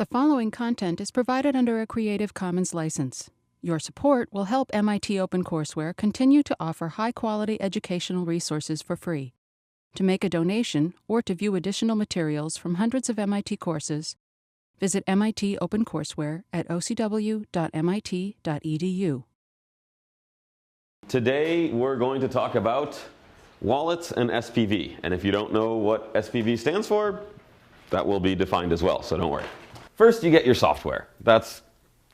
The following content is provided under a Creative Commons license. Your support will help MIT OpenCourseware continue to offer high-quality educational resources for free. To make a donation or to view additional materials from hundreds of MIT courses, visit MIT OpenCourseware at ocw.mit.edu. Today we're going to talk about wallets and SPV. And if you don't know what SPV stands for, that will be defined as well, so don't worry. First, you get your software. That's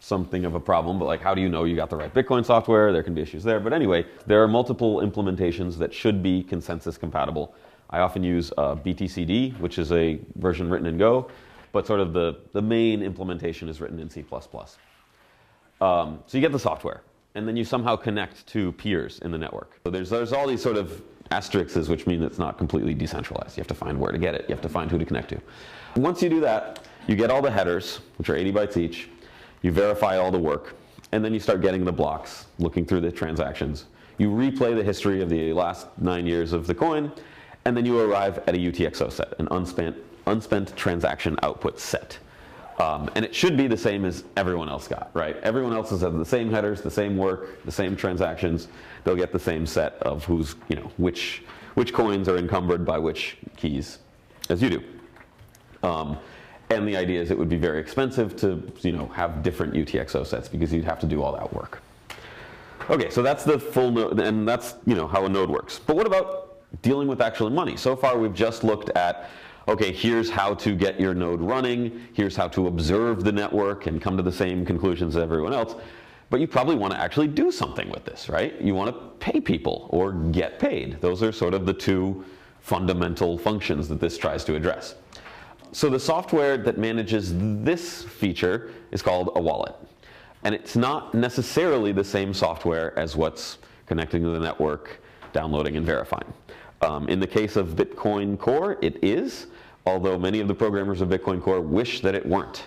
something of a problem, but like, how do you know you got the right Bitcoin software? There can be issues there. But anyway, there are multiple implementations that should be consensus compatible. I often use BTCD, which is a version written in Go, but sort of the main implementation is written in C++. So you get the software, and then you somehow connect to peers in the network. So there's all these sort of asterisks, which mean it's not completely decentralized. You have to find where to get it. You have to find who to connect to. Once you do that, you get all the headers, which are 80 bytes each. You verify all the work, and then you start getting the blocks, looking through the transactions. You replay the history of the last 9 years of the coin, and then you arrive at a UTXO set, an unspent transaction output set. And it should be the same as everyone else got, right? Everyone else has the same headers, the same work, the same transactions. They'll get the same set of who's, which coins are encumbered by which keys, as you do. And the idea is it would be very expensive to, have different UTXO sets because you'd have to do all that work. Okay, so that's the full node, and that's, how a node works. But what about dealing with actual money? So far, we've just looked at, okay, here's how to get your node running. Here's how to observe the network and come to the same conclusions as everyone else. But you probably want to actually do something with this, right? You want to pay people or get paid. Those are sort of the two fundamental functions that this tries to address. So the software that manages this feature is called a wallet. And it's not necessarily the same software as what's connecting to the network, downloading and verifying. In the case of Bitcoin Core, it is, although many of the programmers of Bitcoin Core wish that it weren't.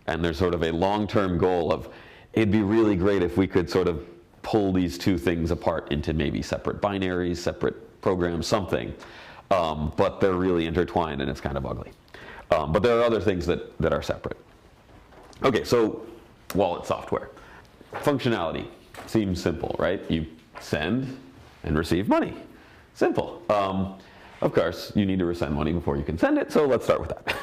And there's sort of a long-term goal of, it'd be really great if we could sort of pull these two things apart into maybe separate binaries, separate programs, something. But they're really intertwined and it's kind of ugly. But there are other things that are separate. Okay, so wallet software. Functionality seems simple, right? You send and receive money. Simple. Of course, you need to send money before you can send it, so let's start with that.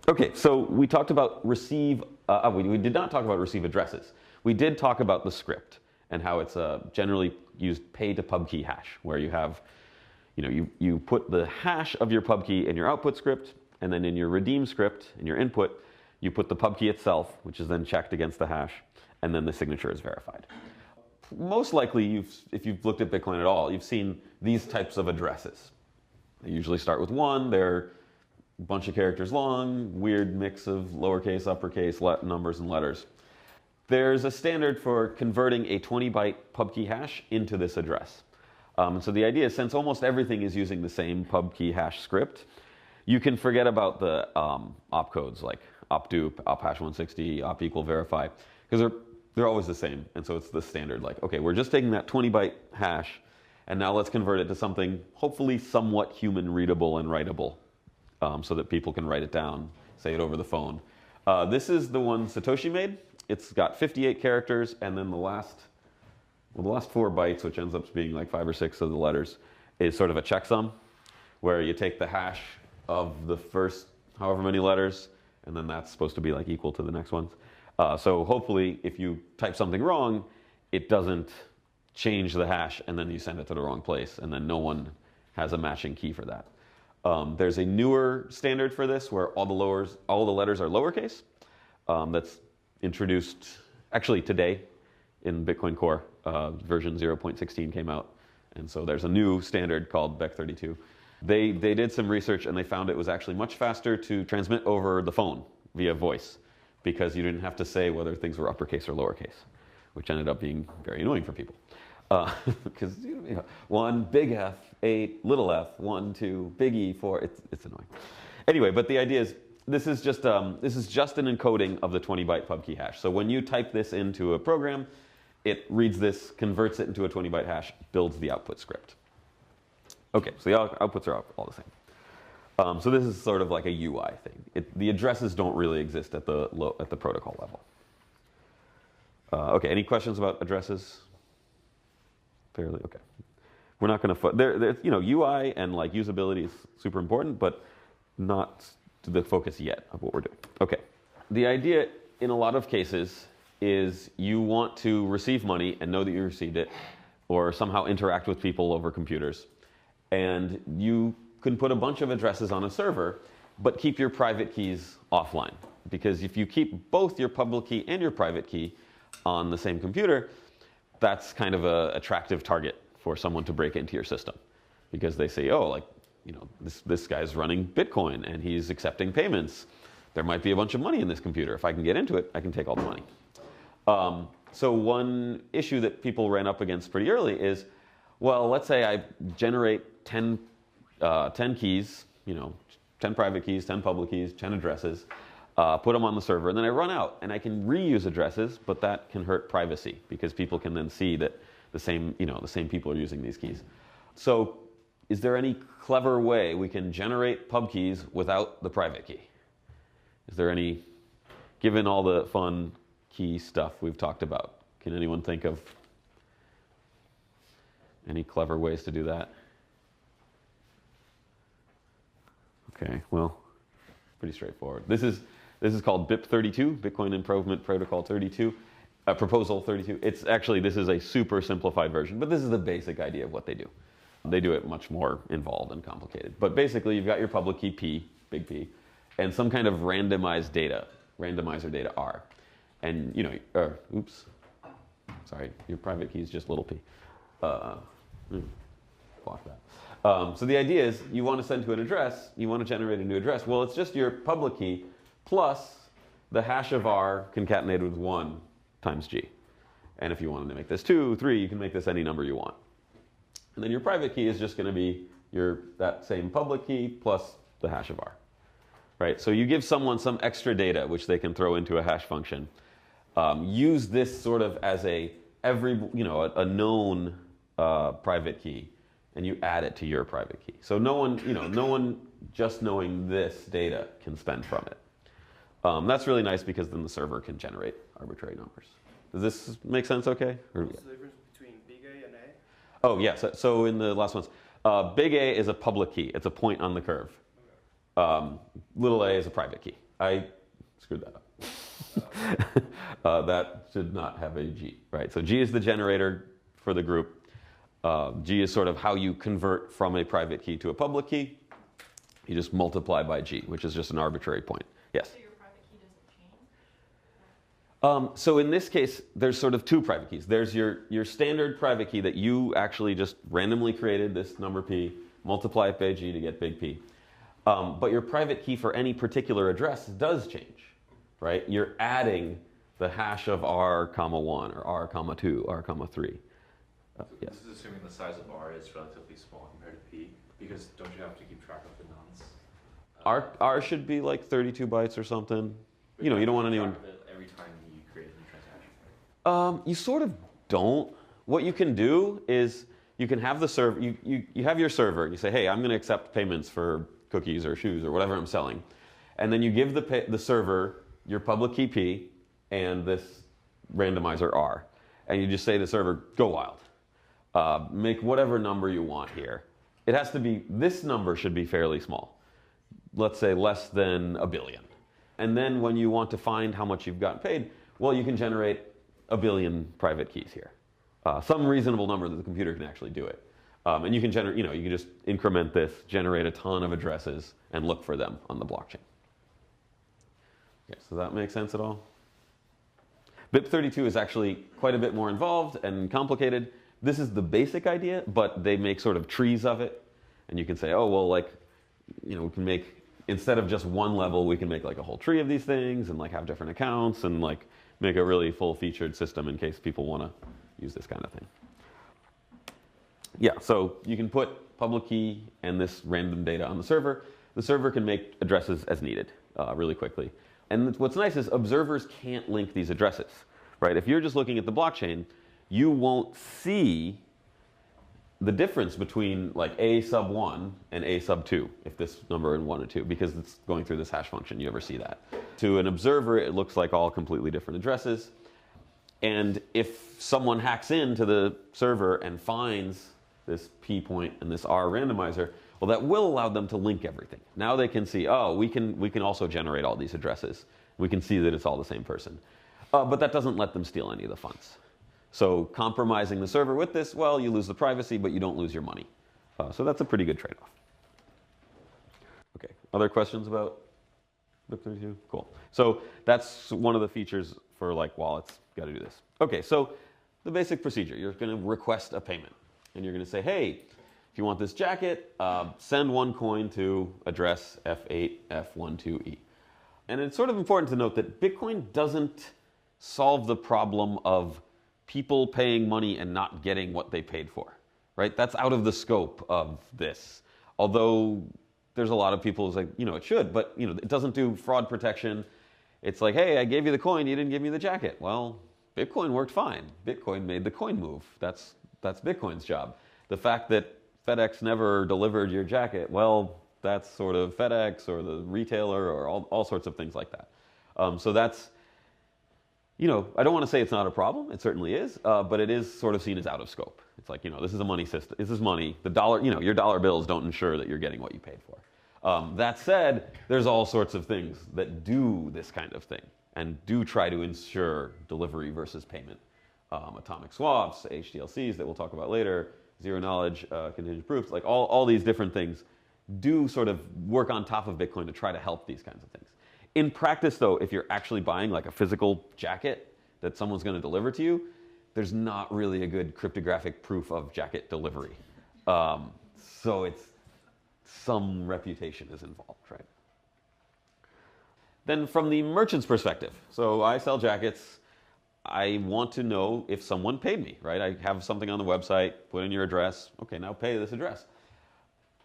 Okay, so we talked about receive, we did not talk about receive addresses. We did talk about the script and how it's generally used pay to pub key hash, where you have you put the hash of your pub key in your output script, and then in your redeem script, in your input, you put the pub key itself, which is then checked against the hash, and then the signature is verified. Most likely, if you've looked at Bitcoin at all, you've seen these types of addresses. They usually start with 1. They're a bunch of characters long, weird mix of lowercase, uppercase, numbers, and letters. There's a standard for converting a 20-byte pub key hash into this address. So the idea is, since almost everything is using the same pub key hash script, you can forget about the opcodes like opdupe, ophash160, op equal verify, because they're always the same. And so it's the standard, like, okay, we're just taking that 20-byte hash, and now let's convert it to something hopefully somewhat human readable and writable, so that people can write it down, say it over the phone. This is the one Satoshi made. It's got 58 characters, and then the last 4 bytes, which ends up being like 5 or 6 of the letters, is sort of a checksum, where you take the hash of the first however many letters, and then that's supposed to be like equal to the next ones. So hopefully, if you type something wrong, it doesn't change the hash, and then you send it to the wrong place, and then no one has a matching key for that. There's a newer standard for this, where all the letters are lowercase. That's introduced actually today in Bitcoin Core. Version 0.16 came out, and so there's a new standard called BEC32. They did some research, and they found it was actually much faster to transmit over the phone via voice, because you didn't have to say whether things were uppercase or lowercase, which ended up being very annoying for people. Because 1 big F, 8 little f, 1, 2 big E, 4. It's annoying. Anyway, but the idea is this is just an encoding of the 20-byte pub key hash. So when you type this into a program, it reads this, converts it into a 20-byte hash, builds the output script. Okay, so the outputs are all the same. So this is sort of like a UI thing. The addresses don't really exist at the protocol level. Okay, any questions about addresses? Fairly okay. We're not going to UI and like usability is super important, but not the focus yet of what we're doing. Okay, the idea in a lot of cases is you want to receive money and know that you received it, or somehow interact with people over computers, and you can put a bunch of addresses on a server, but keep your private keys offline. Because if you keep both your public key and your private key on the same computer, that's kind of an attractive target for someone to break into your system. Because they say, oh, like, this guy's running Bitcoin and he's accepting payments. There might be a bunch of money in this computer. If I can get into it, I can take all the money. So one issue that people ran up against pretty early is, well, let's say I generate 10 keys, 10 private keys, 10 public keys, 10 addresses, put them on the server, and then I run out. And I can reuse addresses, but that can hurt privacy because people can then see that the same people are using these keys. So is there any clever way we can generate pub keys without the private key? Is there any, given all the fun key stuff we've talked about, can anyone think of any clever ways to do that? Okay, well, pretty straightforward. This is called BIP32, Bitcoin Improvement Protocol 32, Proposal 32. This is a super simplified version, but this is the basic idea of what they do. They do it much more involved and complicated. But basically, you've got your public key P, big P, and some kind of randomized data, randomizer data R. And, sorry, your private key is just little p. Block that. So the idea is you want to send to an address, you want to generate a new address. Well, it's just your public key plus the hash of R concatenated with 1 times G. And if you wanted to make this 2, 3, you can make this any number you want. And then your private key is just going to be that same public key plus the hash of R. Right? So you give someone some extra data which they can throw into a hash function. Use this sort of as a known private key, and you add it to your private key. So no one just knowing this data can spend from it. That's really nice because then the server can generate arbitrary numbers. Does this make sense okay? What's the difference between big A and A? Oh, yeah. So in the last ones, big A is a public key. It's a point on the curve. Little a is a private key. I screwed that up. That should not have a G, right? So G is the generator for the group. G is sort of how you convert from a private key to a public key. You just multiply by G, which is just an arbitrary point. Yes? So your private key doesn't change? So in this case, there's sort of 2 private keys. There's your standard private key that you actually just randomly created, this number P, multiply it by G to get big P. But your private key for any particular address does change, right? You're adding the hash of R, 1 or R, 2, R, 3. Yes. This is assuming the size of R is relatively small compared to P, because don't you have to keep track of the nonce? R should be like 32 bytes or something. You don't want anyone. Every time you create a new transaction. You sort of don't. What you can do is you can have the server. You have your server, and you say, hey, I'm going to accept payments for cookies or shoes or whatever I'm selling, and then you give the server your public key P and this randomizer R, and you just say to the server, go wild. Make whatever number you want here. It has to be, this number should be fairly small. Let's say less than 1 billion. And then when you want to find how much you've gotten paid, well, you can generate 1 billion private keys here. Some reasonable number that the computer can actually do it. And you can generate, you can just increment this, generate a ton of addresses, and look for them on the blockchain. Okay, so that makes sense at all? BIP32 is actually quite a bit more involved and complicated. This is the basic idea, but they make sort of trees of it. And you can say, oh, well, we can make, instead of just one level, we can make like a whole tree of these things and like have different accounts and like make a really full-featured system in case people want to use this kind of thing. Yeah, so you can put public key and this random data on the server. The server can make addresses as needed really quickly. And what's nice is observers can't link these addresses, right? If you're just looking at the blockchain, you won't see the difference between like A sub 1 and A sub 2, if this number in 1 and 2, because it's going through this hash function, you ever see that. To an observer, it looks like all completely different addresses. And if someone hacks into the server and finds this P point and this R randomizer, well, that will allow them to link everything. Now they can see, oh, we can also generate all these addresses. We can see that it's all the same person. But that doesn't let them steal any of the funds. So compromising the server with this, well, you lose the privacy, but you don't lose your money. So that's a pretty good trade-off. Okay, other questions about BIP32? Cool. So that's one of the features for like wallets. Got to do this. Okay, so the basic procedure. You're going to request a payment. And you're going to say, hey, if you want this jacket, send 1 coin to address F8F12E. And it's sort of important to note that Bitcoin doesn't solve the problem of people paying money and not getting what they paid for, right? That's out of the scope of this. Although there's a lot of people who's like, it should, but it doesn't do fraud protection. It's like, hey, I gave you the coin, you didn't give me the jacket. Well, Bitcoin worked fine. Bitcoin made the coin move. That's Bitcoin's job. The fact that FedEx never delivered your jacket, well, that's sort of FedEx or the retailer or all sorts of things like that. So that's, I don't want to say it's not a problem. It certainly is, but it is sort of seen as out of scope. It's like, this is a money system. This is money. The dollar, your dollar bills don't ensure that you're getting what you paid for. That said, there's all sorts of things that do this kind of thing and do try to ensure delivery versus payment. Atomic swaps, HTLCs that we'll talk about later, zero knowledge, contingent proofs, like all these different things do sort of work on top of Bitcoin to try to help these kinds of things. In practice, though, if you're actually buying like a physical jacket that someone's going to deliver to you, there's not really a good cryptographic proof of jacket delivery. So it's some reputation is involved, right? Then from the merchant's perspective, so I sell jackets. I want to know if someone paid me, right? I have something on the website, put in your address. Okay, now pay this address.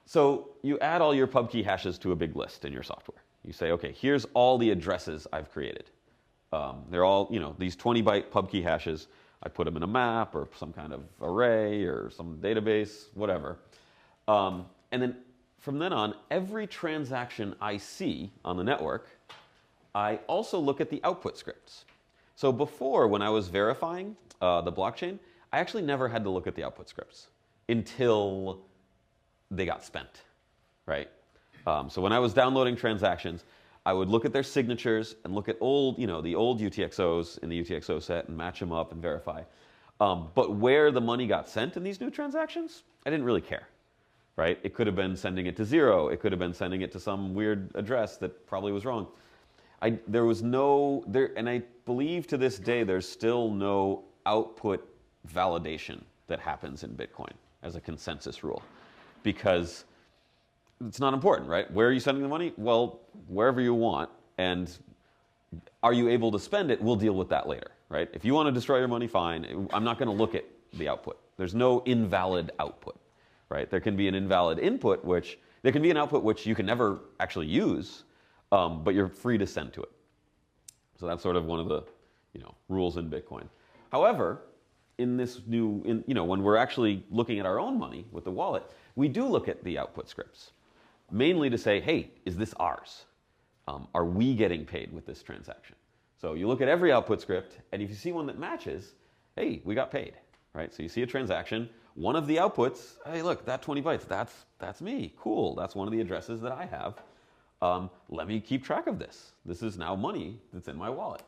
So you add all your pub key hashes to a big list in your software. You say, okay, here's all the addresses I've created. They're all, these 20-byte pub key hashes. I put them in a map or some kind of array or some database, whatever. And then from then on, every transaction I see on the network, I also look at the output scripts. So before, when I was verifying the blockchain, I actually never had to look at the output scripts until they got spent, right? So when I was downloading transactions, I would look at their signatures and look at the old UTXOs in the UTXO set and match them up and verify. But where the money got sent in these new transactions, I didn't really care, right? It could have been sending it to zero. It could have been sending it to some weird address that probably was wrong. There was no, and I believe to this day, there's still no output validation that happens in Bitcoin as a consensus rule, because it's not important, right? Where are you sending the money? Well, wherever you want. And are you able to spend it? We'll deal with that later, right? If you want to destroy your money, fine. I'm not going to look at the output. There's no invalid output, right? There can be an invalid input, there can be an output which you can never actually use, but you're free to send to it. So that's sort of one of the, rules in Bitcoin. However, in this new, when we're actually looking at our own money with the wallet, we do look at the output scripts, mainly to say, hey, is this ours? Are we getting paid with this transaction? So you look at every output script, and if you see one that matches, hey, we got paid, right? So you see a transaction, one of the outputs, hey, look, that 20 bytes, that's me, cool. That's one of the addresses that I have. Let me keep track of this. This is now money that's in my wallet.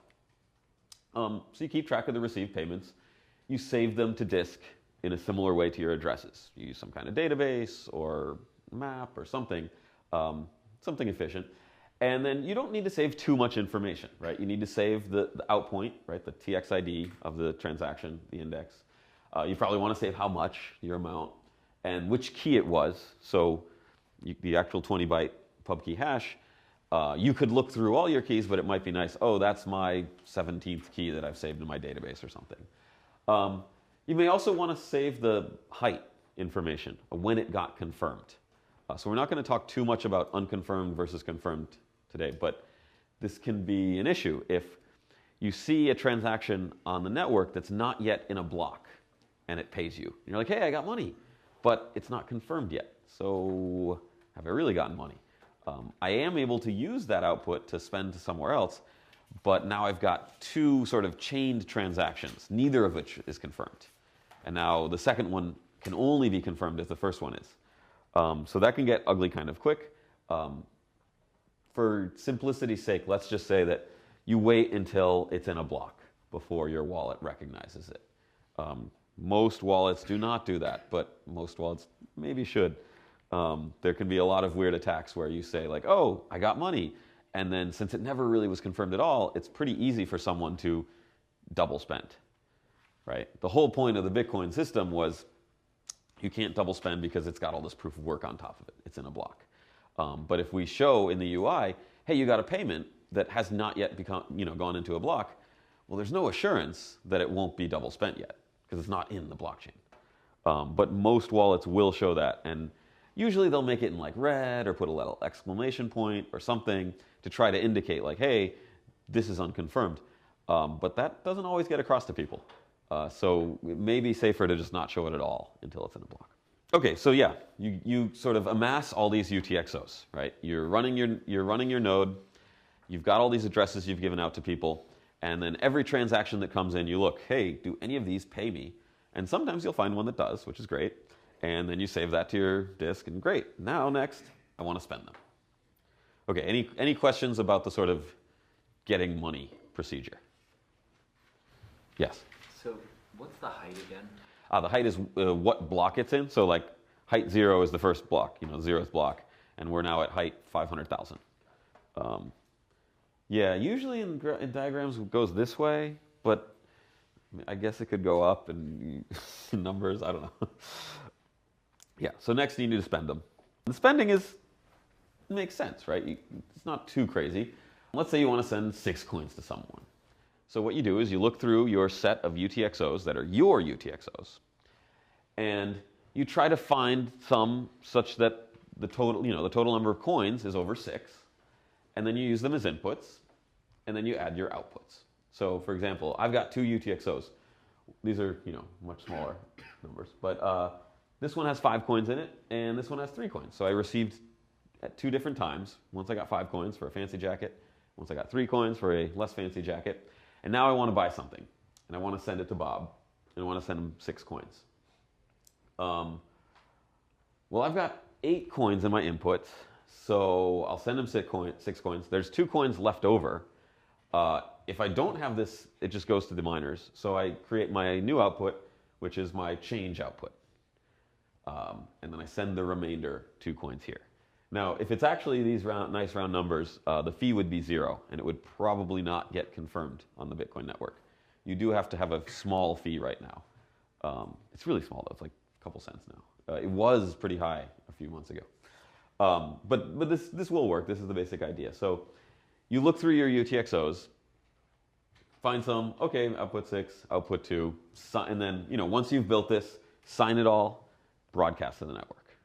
So you keep track of the received payments. You save them to disk in a similar way to your addresses. You use some kind of database or map or something, something efficient. And then you don't need to save too much information, right? You need to save the out point, right? The TXID of the transaction, the index. You probably want to save how much, your amount, and which key it was. So the actual 20-byte pub key hash, you could look through all your keys, but it might be nice, oh, that's my 17th key that I've saved in my database or something. You may also want to save the height information, when it got confirmed. So we're not going to talk too much about unconfirmed versus confirmed today, but this can be an issue if you see a transaction on the network that's not yet in a block and it pays you. And you're like, hey, I got money. but it's not confirmed yet. So have I really gotten money? I am able to use that output to spend to somewhere else, but now I've got two sort of chained transactions, neither of which is confirmed. And now the second one can only be confirmed if the first one is. So that can get ugly kind of quick. For simplicity's sake, let's just say that you wait until it's in a block before your wallet recognizes it. Most wallets do not do that, but most wallets maybe should. There can be a lot of weird attacks where you say like, oh, I got money. And then since it never really was confirmed at all, it's pretty easy for someone to double spend, right? The whole point of the Bitcoin system was you can't double spend because it's got all this proof of work on top of it. It's in a block. But if we show in the UI, hey, you got a payment that has not yet gone into a block, well, there's no assurance that it won't be double spent yet because it's not in the blockchain. But most wallets will show that, and usually they'll make it in like red or put a little exclamation point or something to try to indicate like, hey, this is unconfirmed. But that doesn't always get across to people. So it may be safer to just not show it at all until it's in a block. Okay, so yeah, you sort of amass all these UTXOs, right? You're running your node, you've got all these addresses you've given out to people, and then every transaction that comes in, you look, hey, do any of these pay me? And sometimes you'll find one that does, which is great. And then you save that to your disk, and great. Now, next, I want to spend them. Okay, any questions about the sort of getting money procedure? Yes? So what's the height again? The height is what block it's in. So like height 0 is the first block, 0th block. And we're now at height 500,000. Yeah, usually in diagrams it goes this way, but I guess it could go up in numbers, I don't know. Yeah, so next you need to spend them. The spending makes sense, right? It's not too crazy. Let's say you want to send 6 coins to someone. So what you do is you look through your set of UTXOs that are your UTXOs, and you try to find some such that the total number of coins is over 6, and then you use them as inputs, and then you add your outputs. So for example, I've got 2 UTXOs. These are, much smaller numbers, but this one has 5 coins in it, and this one has 3 coins. So I received at 2 different times. Once I got 5 coins for a fancy jacket, once I got 3 coins for a less fancy jacket, and now I want to buy something, and I want to send it to Bob, and I want to send him 6 coins. Well, I've got 8 coins in my input, so I'll send him 6 coins. There's 2 coins left over. If I don't have this, it just goes to the miners. So I create my new output, which is my change output. And then I send the remainder 2 coins here. Now, if it's actually these nice round numbers, the fee would be 0, and it would probably not get confirmed on the Bitcoin network. You do have to have a small fee right now. It's really small, though. It's like a couple cents now. It was pretty high a few months ago. But this will work. This is the basic idea. So you look through your UTXOs, find some, okay, output 6, output 2, and then, once you've built this, sign it all, broadcast to the network.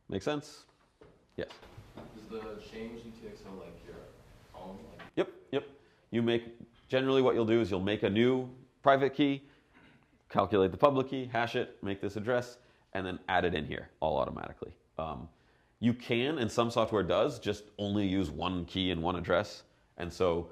Make sense? Yes. Is the change UTXO like your own? Yep. Generally what you'll do is you'll make a new private key, calculate the public key, hash it, make this address, and then add it in here all automatically. You can, and some software does, just only use one key and one address. And so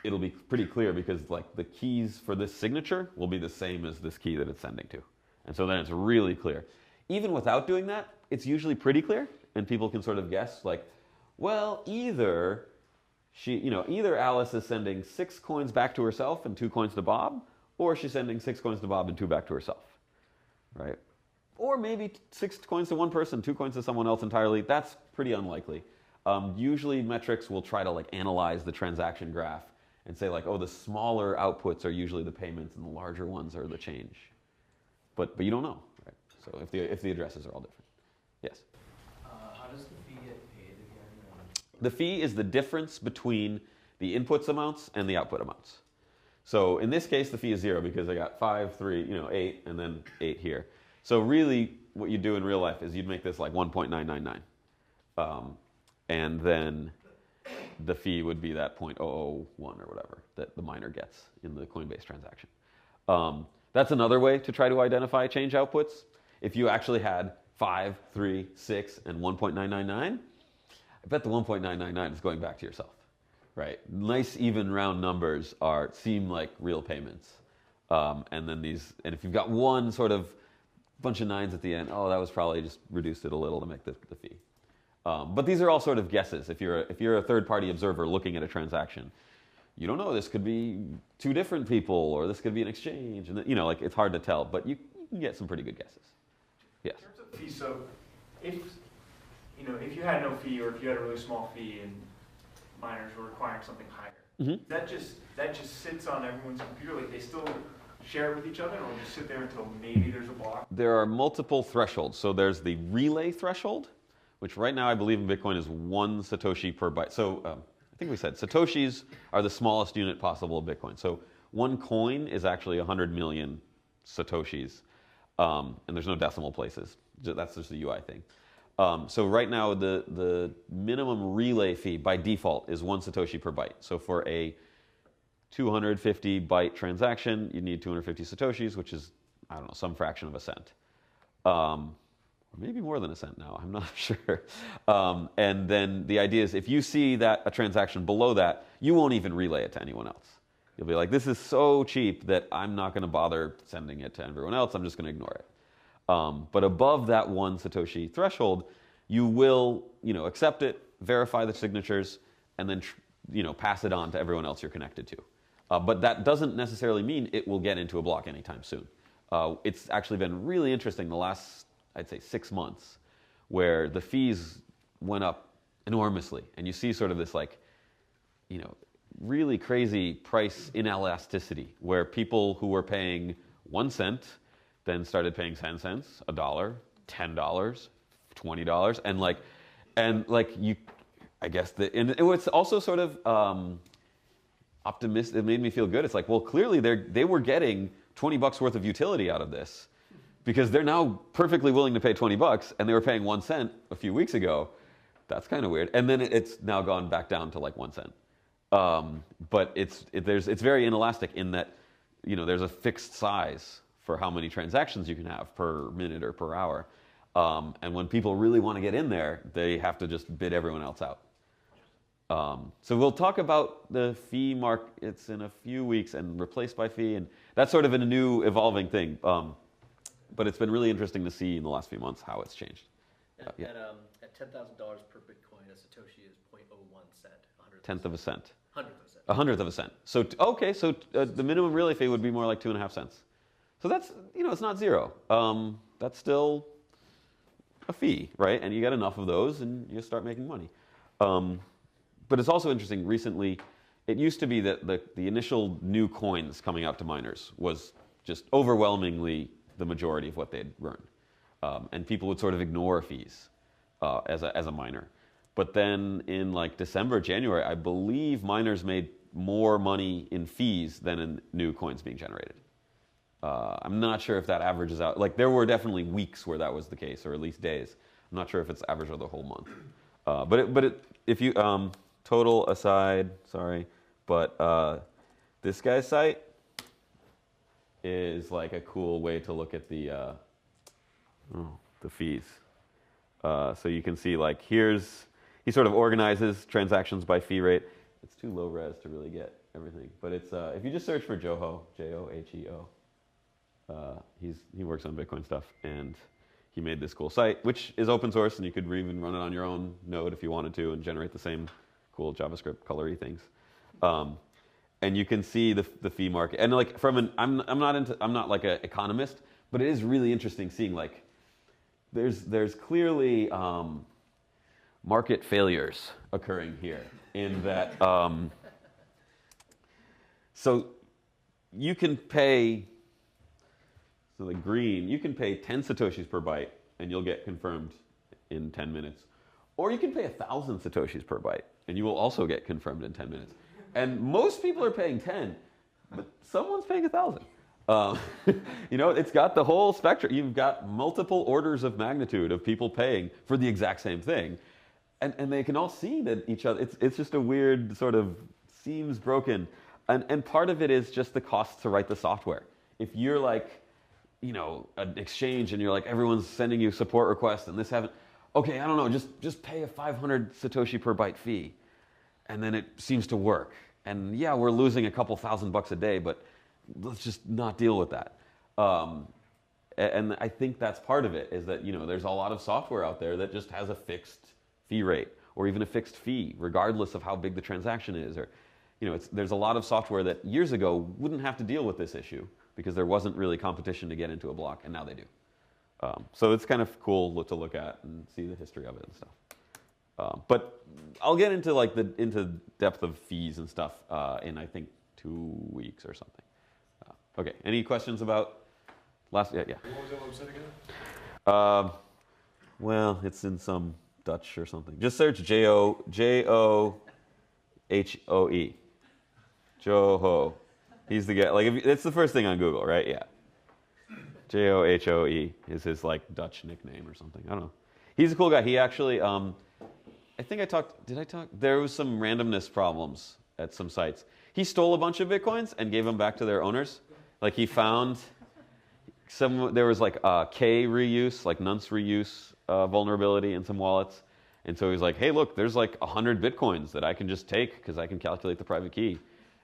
it'll be pretty clear because like the keys for this signature will be the same as this key that it's sending to. And so then it's really clear. Even without doing that, it's usually pretty clear. And people can sort of guess like, well, either Alice is sending 6 coins back to herself and 2 coins to Bob, or she's sending 6 coins to Bob and 2 back to herself, right? Or maybe 6 coins to one person, 2 coins to someone else entirely. That's pretty unlikely. Usually metrics will try to like analyze the transaction graph and say like, oh, the smaller outputs are usually the payments and the larger ones are the change. But you don't know, right? So if the addresses are all different. Yes? How does the fee get paid again? The fee is the difference between the inputs amounts and the output amounts. So in this case, the fee is 0 because I got 5, 3, 8, and then 8 here. So really, what you do in real life is you'd make this like 1.999. And then the fee would be that 0.001 or whatever that the miner gets in the Coinbase transaction. That's another way to try to identify change outputs. if you actually had 5, 3, 6, and 1.999, I bet the 1.999 is going back to yourself, right? Nice even round numbers seem like real payments. And if you've got one sort of bunch of nines at the end, oh, that was probably just reduced it a little to make the fee. But these are all sort of guesses. If you're a third-party observer looking at a transaction, you don't know. This could be two different people, or this could be an exchange, and like it's hard to tell. But you can get some pretty good guesses. Yes. In terms of fees, so if you had no fee, or if you had a really small fee, and miners were requiring something higher, that just sits on everyone's computer. Like they still share it with each other, or just sit there until maybe there's a block. There are multiple thresholds. So there's the relay threshold, which right now I believe in Bitcoin is 1 Satoshi per byte. So I think we said Satoshis are the smallest unit possible of Bitcoin. So one coin is actually 100 million Satoshis, and there's no decimal places. That's just a UI thing. So right now the minimum relay fee by default is 1 Satoshi per byte. So for a 250 byte transaction, you need 250 Satoshis, which is, I don't know, some fraction of a cent. Maybe more than a cent now, I'm not sure. And then the idea is if you see that a transaction below that, you won't even relay it to anyone else. You'll be like, this is so cheap that I'm not going to bother sending it to everyone else, I'm just going to ignore it. But above that 1 Satoshi threshold, you will accept it, verify the signatures, and then pass it on to everyone else you're connected to. But that doesn't necessarily mean it will get into a block anytime soon. It's actually been really interesting the last, I'd say, 6 months, where the fees went up enormously. And you see sort of this really crazy price inelasticity, where people who were paying 1 cent then started paying 10 cents, $1, $10, $20, and it was also sort of optimistic. It made me feel good. It's like, well, clearly they were getting $20 worth of utility out of this, because they're now perfectly willing to pay $20, and they were paying 1 cent a few weeks ago. That's kind of weird. And then it's now gone back down to like 1 cent. But it's very inelastic in that there's a fixed size for how many transactions you can have per minute or per hour. And when people really want to get in there, they have to just bid everyone else out. So we'll talk about the fee markets in a few weeks and replaced by fee, and that's sort of a new evolving thing. But it's been really interesting to see in the last few months how it's changed. At $10,000 per Bitcoin, a Satoshi is 0.01 cent. Tenth of a cent. Hundredth of a cent. A hundredth of a cent. So the minimum relay fee would be more like 2.5 cents. So that's it's not zero. That's still a fee, right? And you get enough of those, and you start making money. But it's also interesting. Recently, it used to be that the initial new coins coming out to miners was just overwhelmingly the majority of what they'd earned, and people would sort of ignore fees as a miner. But then in like December, January, I believe miners made more money in fees than in new coins being generated. I'm not sure if that averages out. Like there were definitely weeks where that was the case, or at least days. I'm not sure if it's average over the whole month. If you total aside, sorry, but this guy's site is like a cool way to look at the fees. So you can see like he sort of organizes transactions by fee rate. It's too low res to really get everything, but it's if you just search for Joho, Joheo, he works on Bitcoin stuff, and he made this cool site, which is open source, and you could even run it on your own node if you wanted to, and generate the same cool JavaScript colory things. And you can see the fee market, and like I'm not like an economist, but it is really interesting seeing like there's clearly market failures occurring here in that. So you can pay. So the green, you can pay 10 Satoshis per byte, and you'll get confirmed in 10 minutes. Or you can pay 1,000 Satoshis per byte, and you will also get confirmed in 10 minutes. And most people are paying 10, but someone's paying 1,000. It's got the whole spectrum. You've got multiple orders of magnitude of people paying for the exact same thing. And they can all see that each other, it's just a weird sort of seems broken. And part of it is just the cost to write the software. If you're like, an exchange and you're like, everyone's sending you support requests and this haven't. Okay, I don't know, just pay a 500 Satoshi per byte fee. And then it seems to work. And yeah, we're losing a couple $1,000 a day, but let's just not deal with that. And I think that's part of it, is that there's a lot of software out there that just has a fixed fee rate or even a fixed fee, regardless of how big the transaction is. Or there's a lot of software that years ago wouldn't have to deal with this issue because there wasn't really competition to get into a block, and now they do. So it's kind of cool to look at and see the history of it and stuff. But I'll get into into depth of fees and stuff in I think 2 weeks or something. Okay, any questions about last? Yeah. What was that website again? Well, it's in some Dutch or something. Just search Johoe. Joho. He's the guy. It's the first thing on Google, right? Yeah. Johoe is his Dutch nickname or something. I don't know. He's a cool guy. He actually, I think I talked. Did I talk? There was some randomness problems at some sites. He stole a bunch of Bitcoins and gave them back to their owners. He found there was K reuse, nonce reuse vulnerability in some wallets. And so he's like, hey, look, there's 100 Bitcoins that I can just take because I can calculate the private key.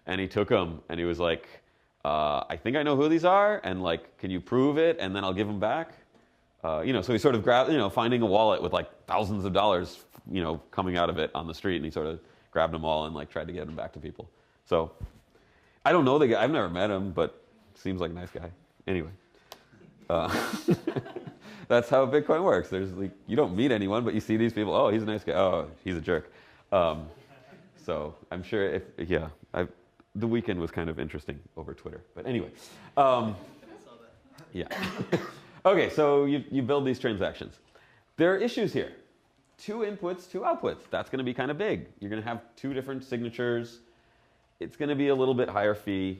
And he took them and he was like, I think I know who these are, and can you prove it? And then I'll give them back. So he sort of grabbed, finding a wallet with thousands of dollars, coming out of it on the street, and he sort of grabbed them all and tried to get them back to people. So I don't know the guy. I've never met him, but seems like a nice guy. Anyway, that's how Bitcoin works. There's you don't meet anyone, but you see these people. Oh, he's a nice guy. Oh, he's a jerk. So I'm sure the weekend was kind of interesting over Twitter. But anyway, yeah. Okay, so you build these transactions. There are issues here. 2 inputs, 2 outputs. That's going to be kind of big. You're going to have 2 different signatures. It's going to be a little bit higher fee.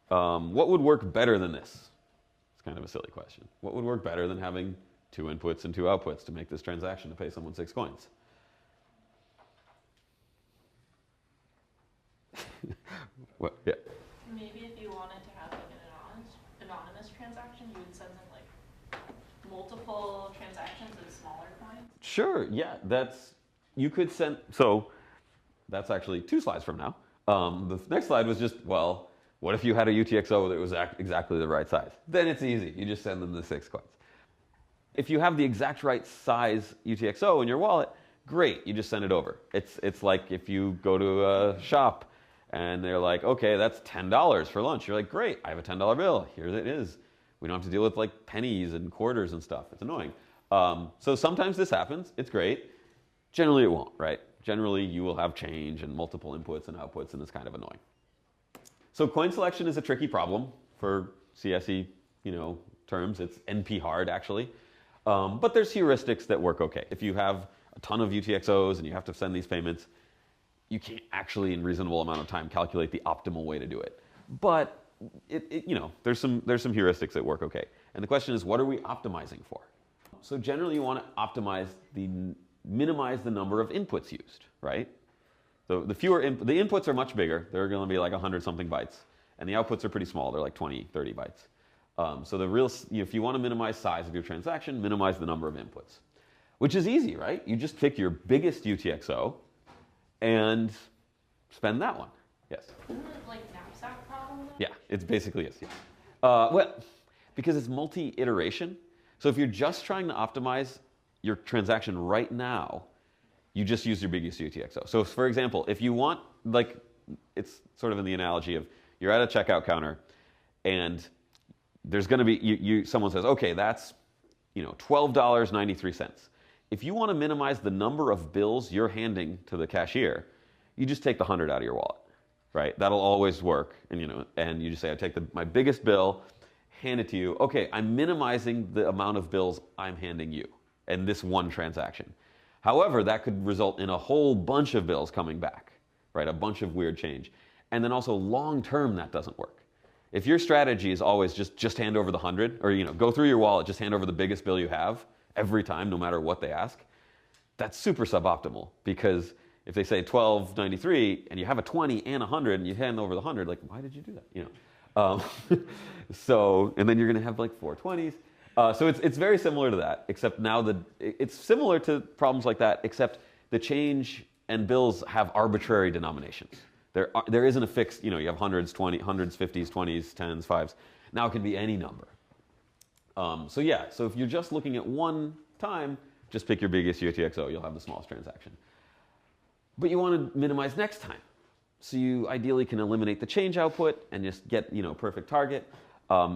What would work better than this? It's kind of a silly question. What would work better than having 2 inputs and 2 outputs to make this transaction to pay someone 6 coins? What? Yeah. Maybe if you wanted to have an anonymous transaction, you would send them multiple transactions in smaller coins. Sure. Yeah. You could send. So that's actually 2 slides from now. The next slide was just, well, what if you had a UTXO that was exactly the right size? Then it's easy. You just send them the 6 coins. If you have the exact right size UTXO in your wallet, great. You just send it over. It's like if you go to a shop and they're like, okay, that's $10 for lunch. You're like, great, I have a $10 bill. Here it is. We don't have to deal with pennies and quarters and stuff. It's annoying. So sometimes this happens. It's great. Generally it won't, right? Generally you will have change and multiple inputs and outputs, and it's kind of annoying. So coin selection is a tricky problem for CSE, terms. It's NP hard actually. But there's heuristics that work okay. If you have a ton of UTXOs and you have to send these payments, you can't actually, in reasonable amount of time, calculate the optimal way to do it. But there's some heuristics that work okay. And the question is, what are we optimizing for? So generally, you want to minimize the number of inputs used, right? So the inputs are much bigger. They're going to be 100 something bytes, and the outputs are pretty small. They're 20, 30 bytes. So if you want to minimize size of your transaction, minimize the number of inputs, which is easy, right? You just pick your biggest UTXO and spend that one. Yes? Isn't it knapsack problem? Yeah, it's basically yes. Well, because it's multi-iteration. So if you're just trying to optimize your transaction right now, you just use your biggest UTXO. So for example, if you want, it's sort of in the analogy of you're at a checkout counter and there's going to be, someone says, okay, that's $12.93. If you want to minimize the number of bills you're handing to the cashier, you just take the 100 out of your wallet, right? That'll always work. And you just say, I take my biggest bill, hand it to you. Okay, I'm minimizing the amount of bills I'm handing you in this one transaction. However, that could result in a whole bunch of bills coming back, right? A bunch of weird change. And then also long term, that doesn't work. If your strategy is always just hand over the 100, or go through your wallet, just hand over the biggest bill you have every time, no matter what they ask, that's super suboptimal. Because if they say $12.93 and you have a 20 and a 100 and you hand over the 100, why did you do that? Um, so, and then you're going to have like 420s. So it's very similar to that, except now it's similar to problems like that, except the change and bills have arbitrary denominations. There isn't a fixed, you have hundreds, 50s, 20s, 10s, 5s. Now it can be any number. So yeah, so if you're just looking at one time, just pick your biggest UTXO, you'll have the smallest transaction. But you want to minimize next time. So you ideally can eliminate the change output and just get, perfect target.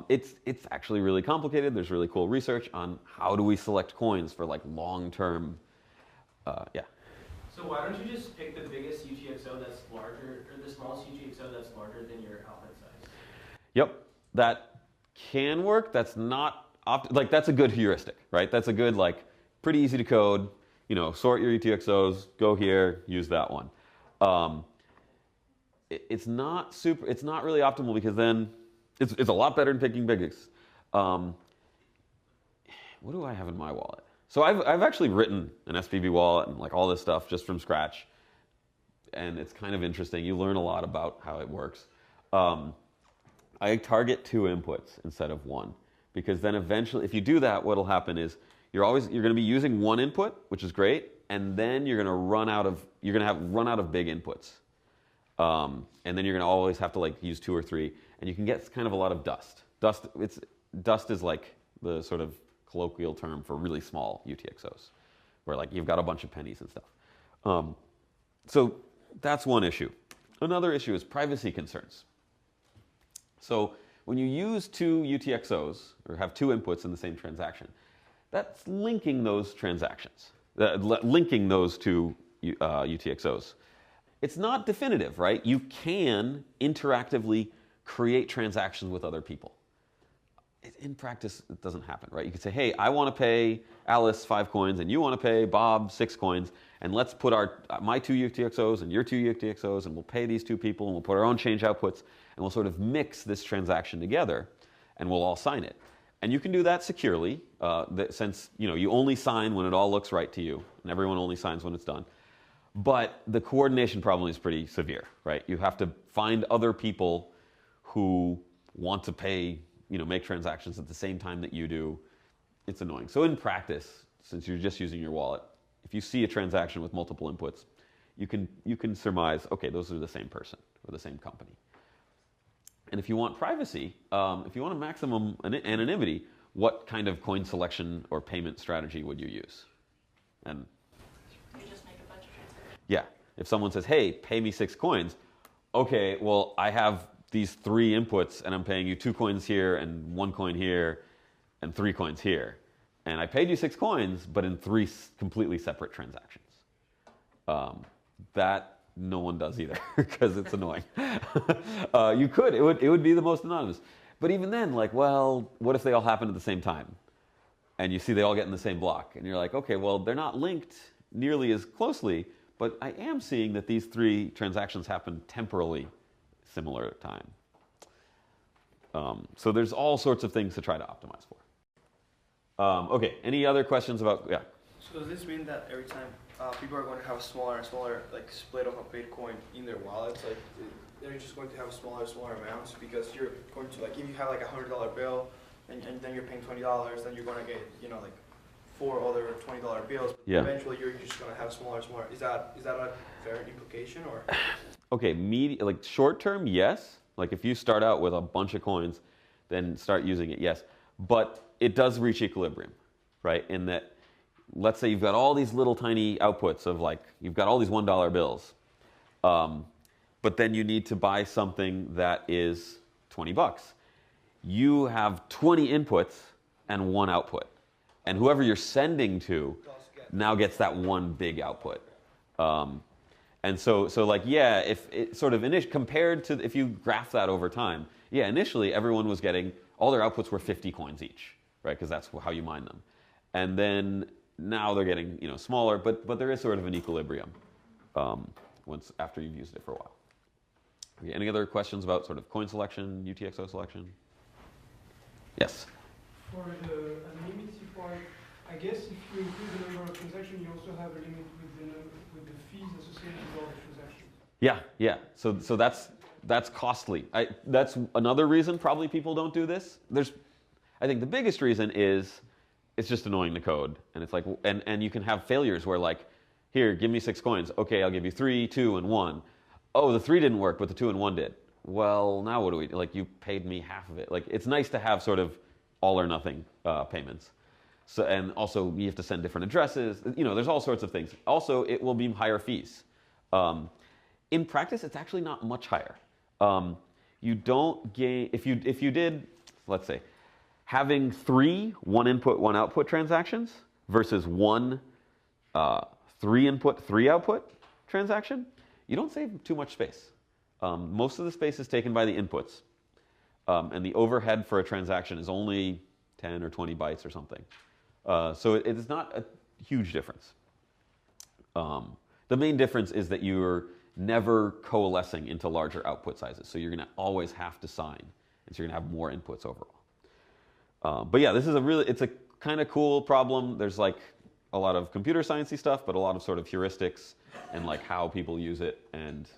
It's actually really complicated. There's really cool research on how do we select coins for like long-term, yeah. So why don't you just pick the biggest UTXO that's larger, or the smallest UTXO that's larger than your output size? Yep, that can work. That's not, that's a good heuristic, right? That's a good, pretty easy to code, sort your UTXOs, go here, use that one. It's not really optimal because then it's a lot better than picking biggest. What do I have in my wallet? So I've actually written an SPV wallet and all this stuff just from scratch, and it's kind of interesting. You learn a lot about how it works. I target 2 inputs instead of 1 because then eventually, if you do that, what'll happen is you're going to be using 1 input, which is great, and then you're going to run out of big inputs, and then you're going to always have to use 2 or 3, and you can get kind of a lot of dust. Dust is like the sort of colloquial term for really small UTXOs, where you've got a bunch of pennies and stuff. So that's one issue. Another issue is privacy concerns. So when you use 2 UTXOs, or have 2 inputs in the same transaction, that's linking those transactions, linking those 2 UTXOs. It's not definitive, right? You can interactively create transactions with other people. In practice, it doesn't happen, right? You could say, hey, I want to pay Alice 5 coins, and you want to pay Bob 6 coins, and let's put my 2 UTXOs and your 2 UTXOs, and we'll pay these 2 people, and we'll put our own change outputs, and we'll sort of mix this transaction together, and we'll all sign it. And you can do that securely, since you only sign when it all looks right to you, and everyone only signs when it's done. But the coordination problem is pretty severe, right? You have to find other people who want to pay, make transactions at the same time that you do. It's annoying. So in practice, since you're just using your wallet, if you see a transaction with multiple inputs, you can surmise, okay, those are the same person or the same company. And if you want privacy, if you want a maximum anonymity, what kind of coin selection or payment strategy would you use? And You just make a bunch of transactions. yeah, if someone says, hey, pay me 6 coins, okay, well, I have these 3 inputs and I'm paying you 2 coins here and 1 coin here and 3 coins here. And I paid you 6 coins, but in 3 completely separate transactions. That no one does either because it's annoying. You could, it would be the most anonymous. But even then, well, what if they all happen at the same time? And you see they all get in the same block. And you're like, okay, well, they're not linked nearly as closely, but I am seeing that these 3 transactions happen temporally similar time. So there's all sorts of things to try to optimize for. Okay, any other questions about, yeah? So does this mean that every time people are going to have a smaller and smaller split of a Bitcoin in their wallets, they're just going to have smaller and smaller amounts because you're going to, if you have a $100 bill and then you're paying $20, then you're going to get, 4 other $20 bills. Yeah. Eventually you're just going to have smaller and smaller. Is that a fair implication or? Okay, short term, yes. If you start out with a bunch of coins, then start using it, yes. But it does reach equilibrium, right? In that, let's say you've got all these little tiny outputs of you've got all these $1 bills, but then you need to buy something that is $20. You have 20 inputs and 1 output. And whoever you're sending to now gets that 1 big output. And so yeah, if it sort of compared to if you graph that over time, yeah, initially everyone was getting, all their outputs were 50 coins each, right? Because that's how you mine them. And then now they're getting, smaller, but there is sort of an equilibrium after you've used it for a while. Okay, any other questions about sort of coin selection, UTXO selection? Yes. For the anonymity part, I guess if you increase the number of transactions, you also have a limit with the fees associated with all the transactions. Yeah. So that's costly. That's another reason probably people don't do this. I think the biggest reason is it's just annoying to code. And it's like, and you can have failures where like, here, give me 6 coins. Okay, I'll give you 3, 2, and 1. Oh, the 3 didn't work, but the 2 and 1 did. Well, now what do we do? Like, you paid me half of it. Like, it's nice to have sort of all or nothing payments. So, and also you have to send different addresses. You know, there's all sorts of things. Also, it will be higher fees. In practice, it's actually not much higher. You don't gain, if you did, let's say, having 3 1 input, 1 output transactions versus 1 3 input, 3 output transaction, you don't save too much space. Most of the space is taken by the inputs. And the overhead for a transaction is only 10 or 20 bytes or something. So it is not a huge difference. The main difference is that you're never coalescing into larger output sizes. So you're going to always have to sign. And so you're going to have more inputs overall. But yeah, this is it's a kind of cool problem. There's like a lot of computer sciencey stuff, but a lot of sort of heuristics and like how people use it. And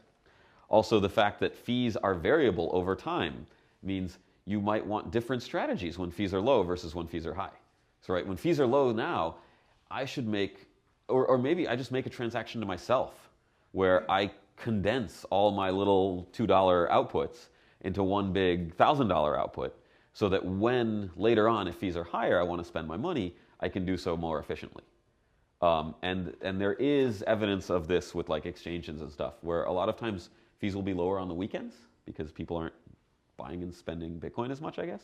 also the fact that fees are variable over time means you might want different strategies when fees are low versus when fees are high. So right, when fees are low now, I should make, or maybe I just make a transaction to myself where I condense all my little $2 outputs into one big $1,000 output so that when later on, if fees are higher, I want to spend my money, I can do so more efficiently. And there is evidence of this with like exchanges and stuff where a lot of times fees will be lower on the weekends because people aren't buying and spending Bitcoin as much, I guess.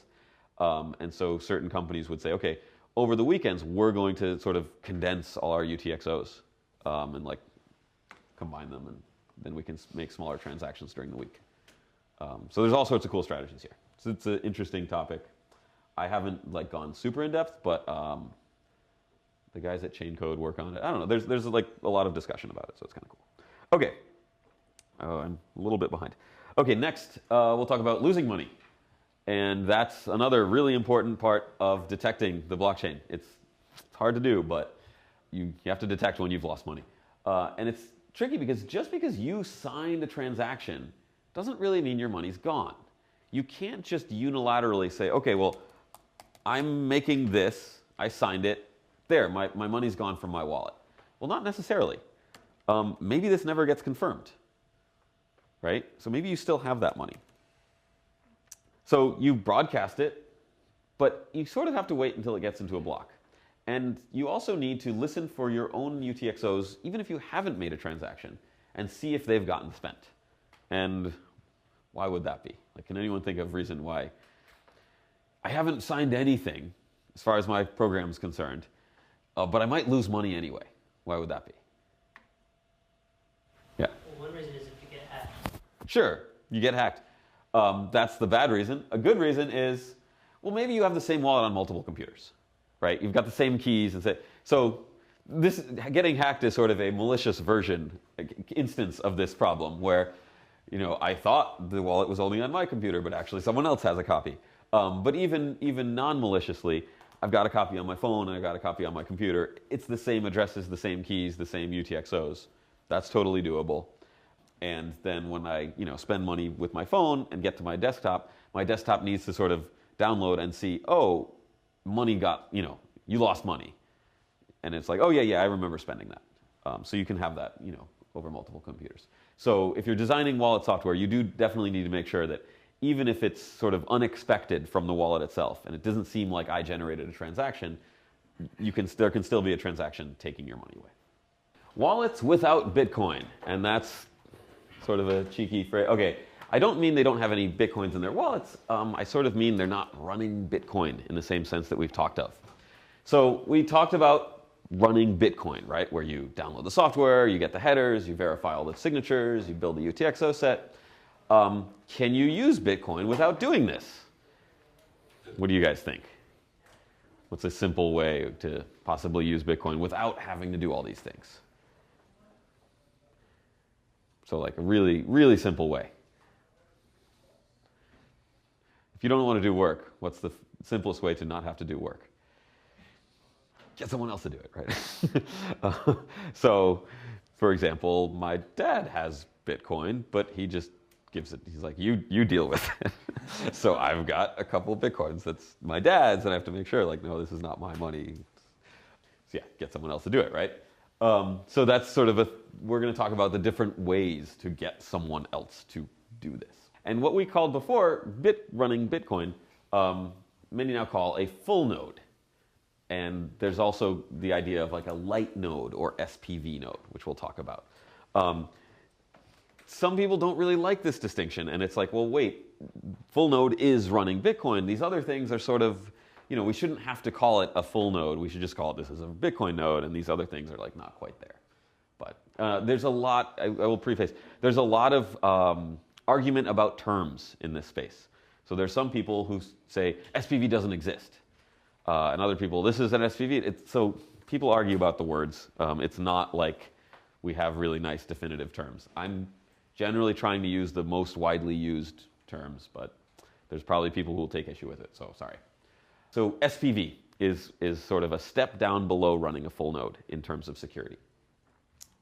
And so certain companies would say, okay, over the weekends, we're going to sort of condense all our UTXOs and like combine them, and then we can make smaller transactions during the week. So there's all sorts of cool strategies here. So it's an interesting topic. I haven't like gone super in depth, but the guys at Chain Code work on it. I don't know. There's like a lot of discussion about it, so it's kind of cool. Okay. Oh, I'm a little bit behind. Okay, next we'll talk about losing money. And that's another really important part of detecting the blockchain. It's hard to do, but you have to detect when you've lost money. And it's tricky because just because you signed a transaction doesn't really mean your money's gone. You can't just unilaterally say, okay, well, I'm making this, I signed it, there, my money's gone from my wallet. Well, not necessarily. Maybe this never gets confirmed, right? So maybe you still have that money. So you broadcast it, but you sort of have to wait until it gets into a block. And you also need to listen for your own UTXOs, even if you haven't made a transaction, and see if they've gotten spent. And why would that be? Like, can anyone think of a reason why? I haven't signed anything, as far as my program is concerned, but I might lose money anyway. Why would that be? Yeah. Well, one reason is if you get hacked. Sure, you get hacked. That's the bad reason. A good reason is, well, maybe you have the same wallet on multiple computers, right? You've got the same keys and so this getting hacked is sort of a malicious version, instance of this problem where, you know, I thought the wallet was only on my computer, but actually someone else has a copy. But even non-maliciously, I've got a copy on my phone and I've got a copy on my computer. It's the same addresses, the same keys, the same UTXOs. That's totally doable. And then when I, spend money with my phone and get to my desktop needs to sort of download and see, oh, money got, you lost money. And it's like, oh yeah, I remember spending that. So you can have that, over multiple computers. So if you're designing wallet software, you do definitely need to make sure that even if it's sort of unexpected from the wallet itself, and it doesn't seem like I generated a transaction, there can still be a transaction taking your money away. Wallets without Bitcoin, and that's sort of a cheeky phrase. Okay, I don't mean they don't have any Bitcoins in their wallets. I sort of mean they're not running Bitcoin in the same sense that we've talked of. So we talked about running Bitcoin, right? Where you download the software, you get the headers, you verify all the signatures, you build a UTXO set. Can you use Bitcoin without doing this? What do you guys think? What's a simple way to possibly use Bitcoin without having to do all these things? So like a really, really simple way. If you don't want to do work, what's the simplest way to not have to do work? Get someone else to do it, right? So, for example, my dad has Bitcoin, but he just gives it, he's like, you deal with it. So I've got a couple of Bitcoins that's my dad's, and I have to make sure, like, no, this is not my money. So yeah, get someone else to do it, right? So that's sort of we're going to talk about the different ways to get someone else to do this. And what we called before running Bitcoin, many now call a full node. And there's also the idea of like a light node or SPV node, which we'll talk about. Some people don't really like this distinction, and it's like, well, wait, full node is running Bitcoin. These other things are sort of, we shouldn't have to call it a full node. We should just call it this as a Bitcoin node, and these other things are like not quite there. But there's a lot, I will preface, there's a lot of argument about terms in this space. So there's some people who say SPV doesn't exist. And other people, this is an SPV. So people argue about the words. It's not like we have really nice definitive terms. I'm generally trying to use the most widely used terms, but there's probably people who will take issue with it, so sorry. So SPV is sort of a step down below running a full node in terms of security.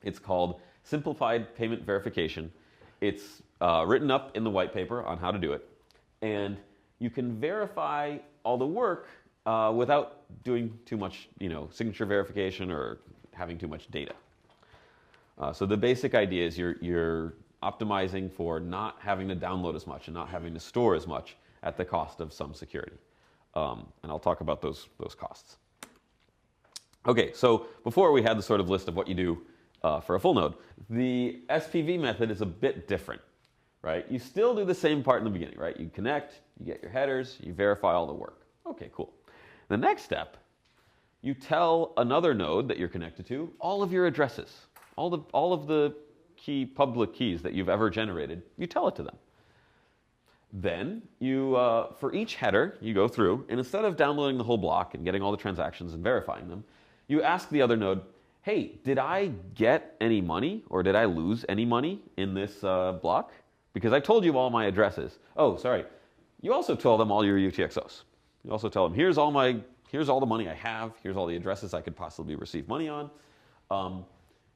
It's called Simplified Payment Verification. It's written up in the white paper on how to do it. And you can verify all the work without doing too much, signature verification or having too much data. So the basic idea is you're optimizing for not having to download as much and not having to store as much at the cost of some security. And I'll talk about those costs. Okay, so before we had the sort of list of what you do for a full node. The SPV method is a bit different, right? You still do the same part in the beginning, right? You connect, you get your headers, you verify all the work. Okay, cool. The next step, you tell another node that you're connected to all of your addresses, all of the public keys that you've ever generated, you tell it to them. Then you, for each header, you go through, and instead of downloading the whole block and getting all the transactions and verifying them, you ask the other node, hey, did I get any money or did I lose any money in this block? Because I told you all my addresses. Oh, sorry. You also tell them all your UTXOs. You also tell them, here's all the money I have. Here's all the addresses I could possibly receive money on.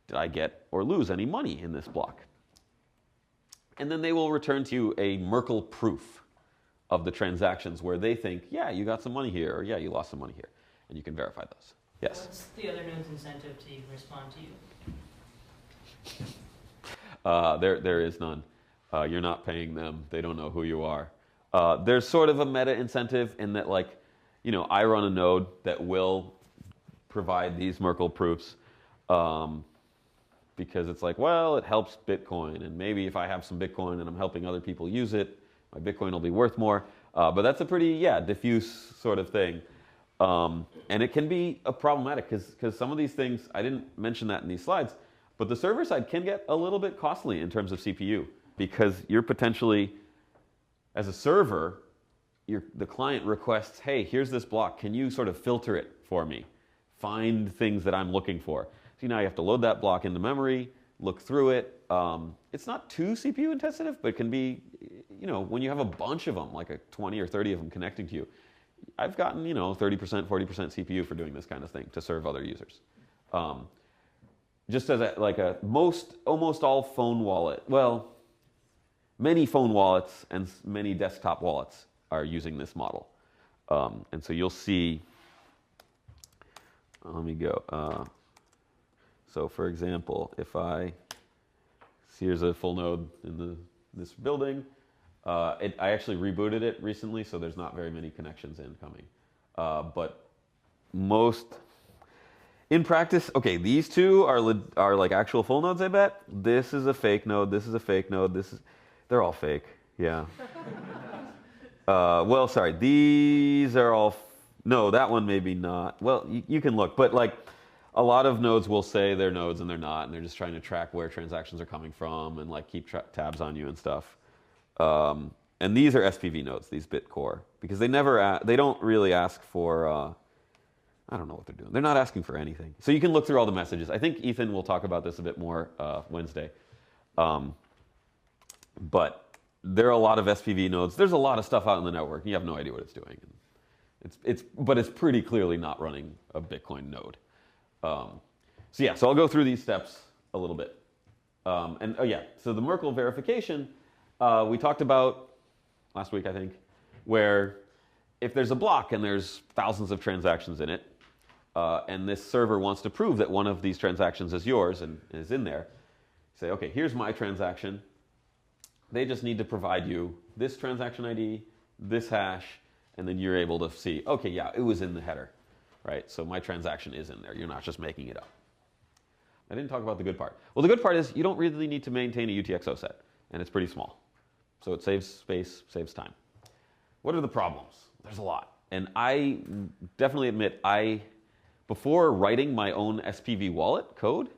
Did I get or lose any money in this block? And then they will return to you a Merkle proof of the transactions where they think, yeah, you got some money here, or yeah, you lost some money here. And you can verify those. Yes? What's the other node's incentive to even respond to you? There is none. You're not paying them. They don't know who you are. There's sort of a meta incentive in that, like, I run a node that will provide these Merkle proofs because it's like, well, it helps Bitcoin. And maybe if I have some Bitcoin and I'm helping other people use it, my Bitcoin will be worth more. But that's a pretty, diffuse sort of thing. And it can be problematic because some of these things, I didn't mention that in these slides, but the server side can get a little bit costly in terms of CPU because you're potentially, as a server, the client requests, hey, here's this block. Can you sort of filter it for me? Find things that I'm looking for. So now you have to load that block into memory, look through it. It's not too CPU intensive, but it can be, when you have a bunch of them, like 20 or 30 of them connecting to you, I've gotten, 30%, 40% CPU for doing this kind of thing to serve other users. Just as almost all phone wallet, many phone wallets and many desktop wallets are using this model. And so you'll see, let me go. So for example, if here's a full node in this building. I actually rebooted it recently, so there's not very many connections incoming. But in practice, okay, these two are like actual full nodes, I bet. This is a fake node, this is a fake node, they're all fake, yeah. Sorry, these are all, no, that one maybe not. Well, you can look, but like a lot of nodes will say they're nodes and they're not, and they're just trying to track where transactions are coming from and like keep tabs on you and stuff. And these are SPV nodes, these Bitcore, because they don't really ask for, I don't know what they're doing. They're not asking for anything. So you can look through all the messages. I think Ethan will talk about this a bit more Wednesday. But there are a lot of SPV nodes. There's a lot of stuff out in the network. You have no idea what it's doing. But it's pretty clearly not running a Bitcoin node. So I'll go through these steps a little bit. So the Merkle verification, We talked about last week, I think, where if there's a block and there's thousands of transactions in it, and this server wants to prove that one of these transactions is yours and is in there, say, okay, here's my transaction. They just need to provide you this transaction ID, this hash, and then you're able to see, okay, yeah, it was in the header, right? So my transaction is in there. You're not just making it up. I didn't talk about the good part. Well, the good part is you don't really need to maintain a UTXO set, and it's pretty small. So it saves space, saves time. What are the problems? There's a lot. And I definitely admit, before writing my own SPV wallet code,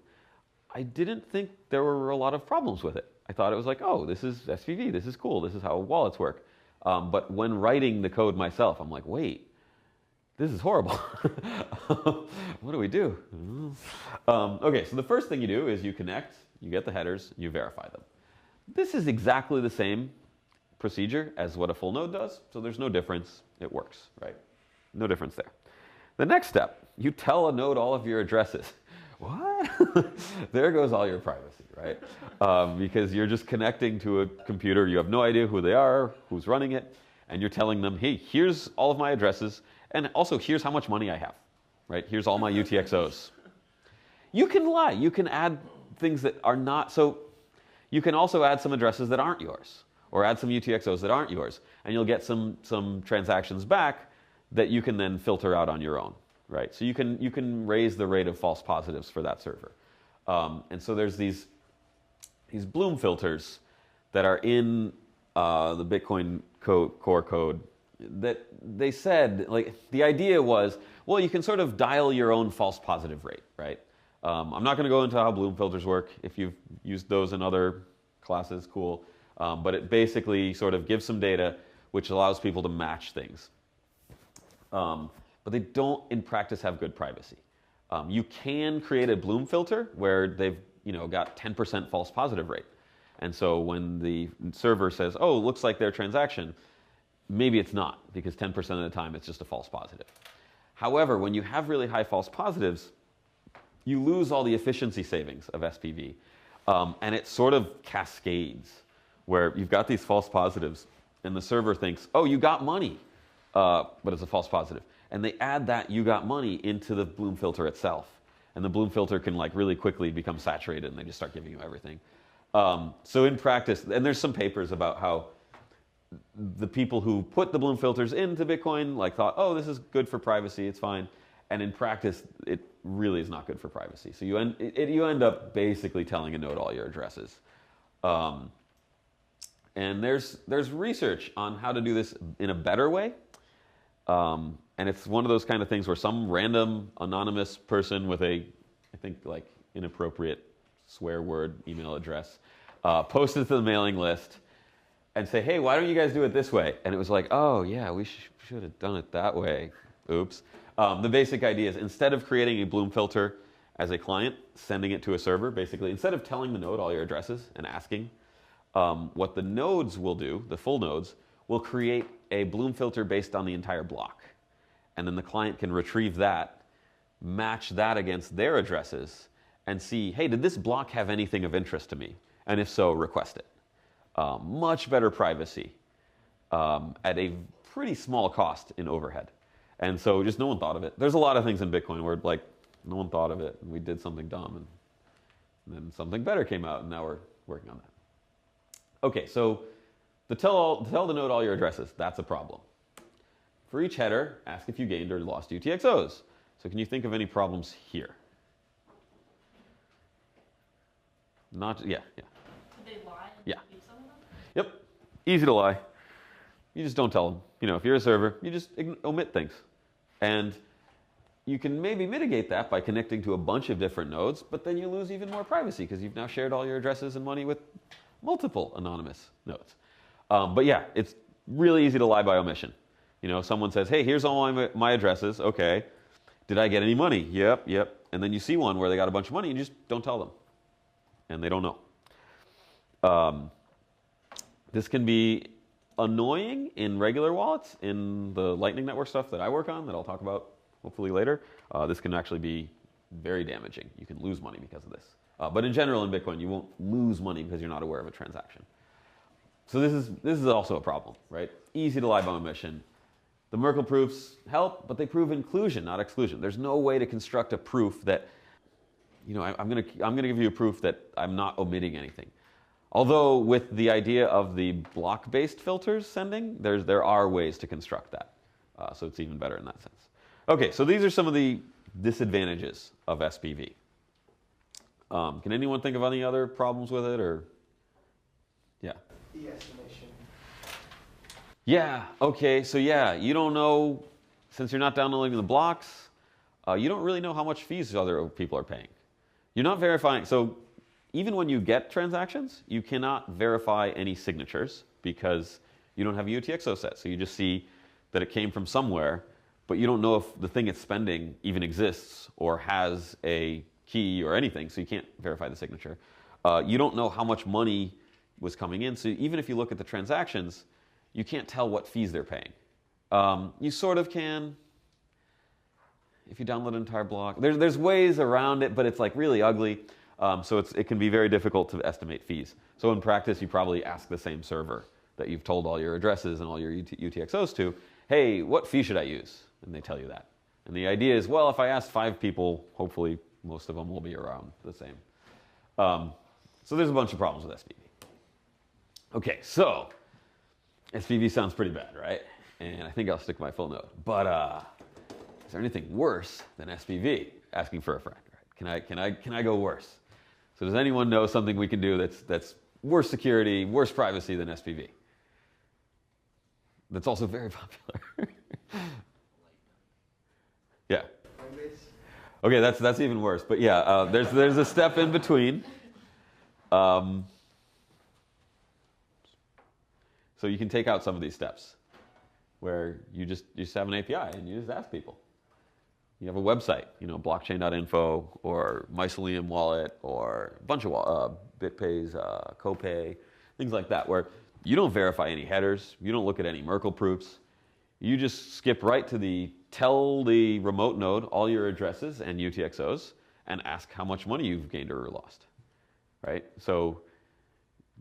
I didn't think there were a lot of problems with it. I thought it was like, oh, this is SPV, this is cool, this is how wallets work. But when writing the code myself, I'm like, wait, this is horrible. What do we do? Okay, so the first thing you do is you connect, you get the headers, you verify them. This is exactly the same procedure as what a full node does, so there's no difference. It works, right? No difference there. The next step, you tell a node all of your addresses. What? There goes all your privacy, right? Because you're just connecting to a computer, you have no idea who they are, who's running it, and you're telling them, hey, here's all of my addresses, and also here's how much money I have, right? Here's all my UTXOs. You can lie. You can add things that are not, so you can also add some addresses that aren't yours, or add some UTXOs that aren't yours, and you'll get some transactions back that you can then filter out on your own, right? So you can raise the rate of false positives for that server. And so there's these Bloom filters that are in the Bitcoin core code that they said, like, the idea was, well, you can sort of dial your own false positive rate, right? I'm not going to go into how Bloom filters work. If you've used those in other classes, cool. But it basically sort of gives some data which allows people to match things. But they don't, in practice, have good privacy. You can create a Bloom filter where they've got 10% false positive rate. And so when the server says, oh, looks like their transaction, maybe it's not, because 10% of the time it's just a false positive. However, when you have really high false positives, you lose all the efficiency savings of SPV. And it sort of cascades, where you've got these false positives, and the server thinks, oh, you got money, but it's a false positive. And they add that you got money into the Bloom filter itself. And the Bloom filter can really quickly become saturated, and they just start giving you everything. So in practice, and there's some papers about how the people who put the Bloom filters into Bitcoin thought, oh, this is good for privacy, it's fine. And in practice, it really is not good for privacy. So you end up basically telling a node all your addresses. And there's research on how to do this in a better way. And it's one of those kind of things where some random anonymous person with a, I think, inappropriate swear word email address posted to the mailing list and say, hey, why don't you guys do it this way? And it was like, oh, yeah, we should have done it that way. Oops. The basic idea is, instead of creating a Bloom filter as a client, sending it to a server, basically, instead of telling the node all your addresses and asking, what the nodes will do, the full nodes, will create a Bloom filter based on the entire block. And then the client can retrieve that, match that against their addresses, and see, hey, did this block have anything of interest to me? And if so, request it. Much better privacy at a pretty small cost in overhead. And so just no one thought of it. There's a lot of things in Bitcoin where no one thought of it, and we did something dumb, and then something better came out, and now we're working on that. Okay, so tell the node all your addresses, that's a problem. For each header, ask if you gained or lost UTXOs. So can you think of any problems here? Yeah. Did they lie and Yeah. keep some of them? Yep, easy to lie. You just don't tell them. If you're a server, you just omit things. And you can maybe mitigate that by connecting to a bunch of different nodes, but then you lose even more privacy because you've now shared all your addresses and money with multiple anonymous nodes. But yeah, it's really easy to lie by omission. Someone says, hey, here's all my addresses. Okay. Did I get any money? Yep. And then you see one where they got a bunch of money and you just don't tell them. And they don't know. This can be annoying in regular wallets. In the Lightning Network stuff that I work on, that I'll talk about hopefully later, this can actually be very damaging. You can lose money because of this. But in general in Bitcoin, you won't lose money because you're not aware of a transaction. So this is also a problem, right? Easy to lie by omission. The Merkle proofs help, but they prove inclusion, not exclusion. There's no way to construct a proof that, I'm gonna give you a proof that I'm not omitting anything. Although with the idea of the block-based filters sending, there are ways to construct that. So it's even better in that sense. Okay, so these are some of the disadvantages of SPV. Can anyone think of any other problems with it, or? Yeah. The estimation. Yeah, okay, so yeah, you don't know, since you're not downloading the blocks, you don't really know how much fees other people are paying. You're not verifying, so even when you get transactions, you cannot verify any signatures because you don't have a UTXO set. So you just see that it came from somewhere, but you don't know if the thing it's spending even exists or has a key or anything, so you can't verify the signature. You don't know how much money was coming in, so even if you look at the transactions, you can't tell what fees they're paying. You sort of can if you download an entire block. There's ways around it, but it's like really ugly. So it can be very difficult to estimate fees. So in practice, you probably ask the same server that you've told all your addresses and all your UTXOs to, hey, what fee should I use? And they tell you that. And the idea is, well, if I ask 5 people, hopefully most of them will be around the same. So there's a bunch of problems with SPV. Okay, so SPV sounds pretty bad, right? And I think I'll stick my full note. But is there anything worse than SPV? Asking for a friend, right? Can I go worse? So does anyone know something we can do that's worse security, worse privacy than SPV? That's also very popular. Yeah. Okay, that's even worse. But yeah, there's a step in between. So you can take out some of these steps where you just have an API and you just ask people. You have a website, blockchain.info or Mycelium wallet or a bunch of BitPays, Copay, things like that, where you don't verify any headers, you don't look at any Merkle proofs. You just skip right to tell the remote node all your addresses and UTXOs and ask how much money you've gained or lost, right? So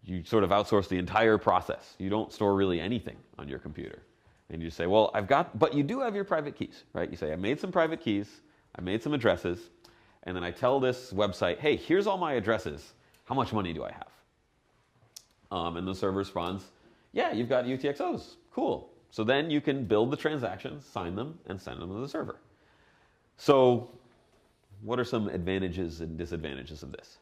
you sort of outsource the entire process. You don't store really anything on your computer. And you say, well, but you do have your private keys, right? You say, I made some private keys, I made some addresses, and then I tell this website, hey, here's all my addresses. How much money do I have? And the server responds, yeah, you've got UTXOs. Cool. So then you can build the transactions, sign them, and send them to the server. So what are some advantages and disadvantages of this?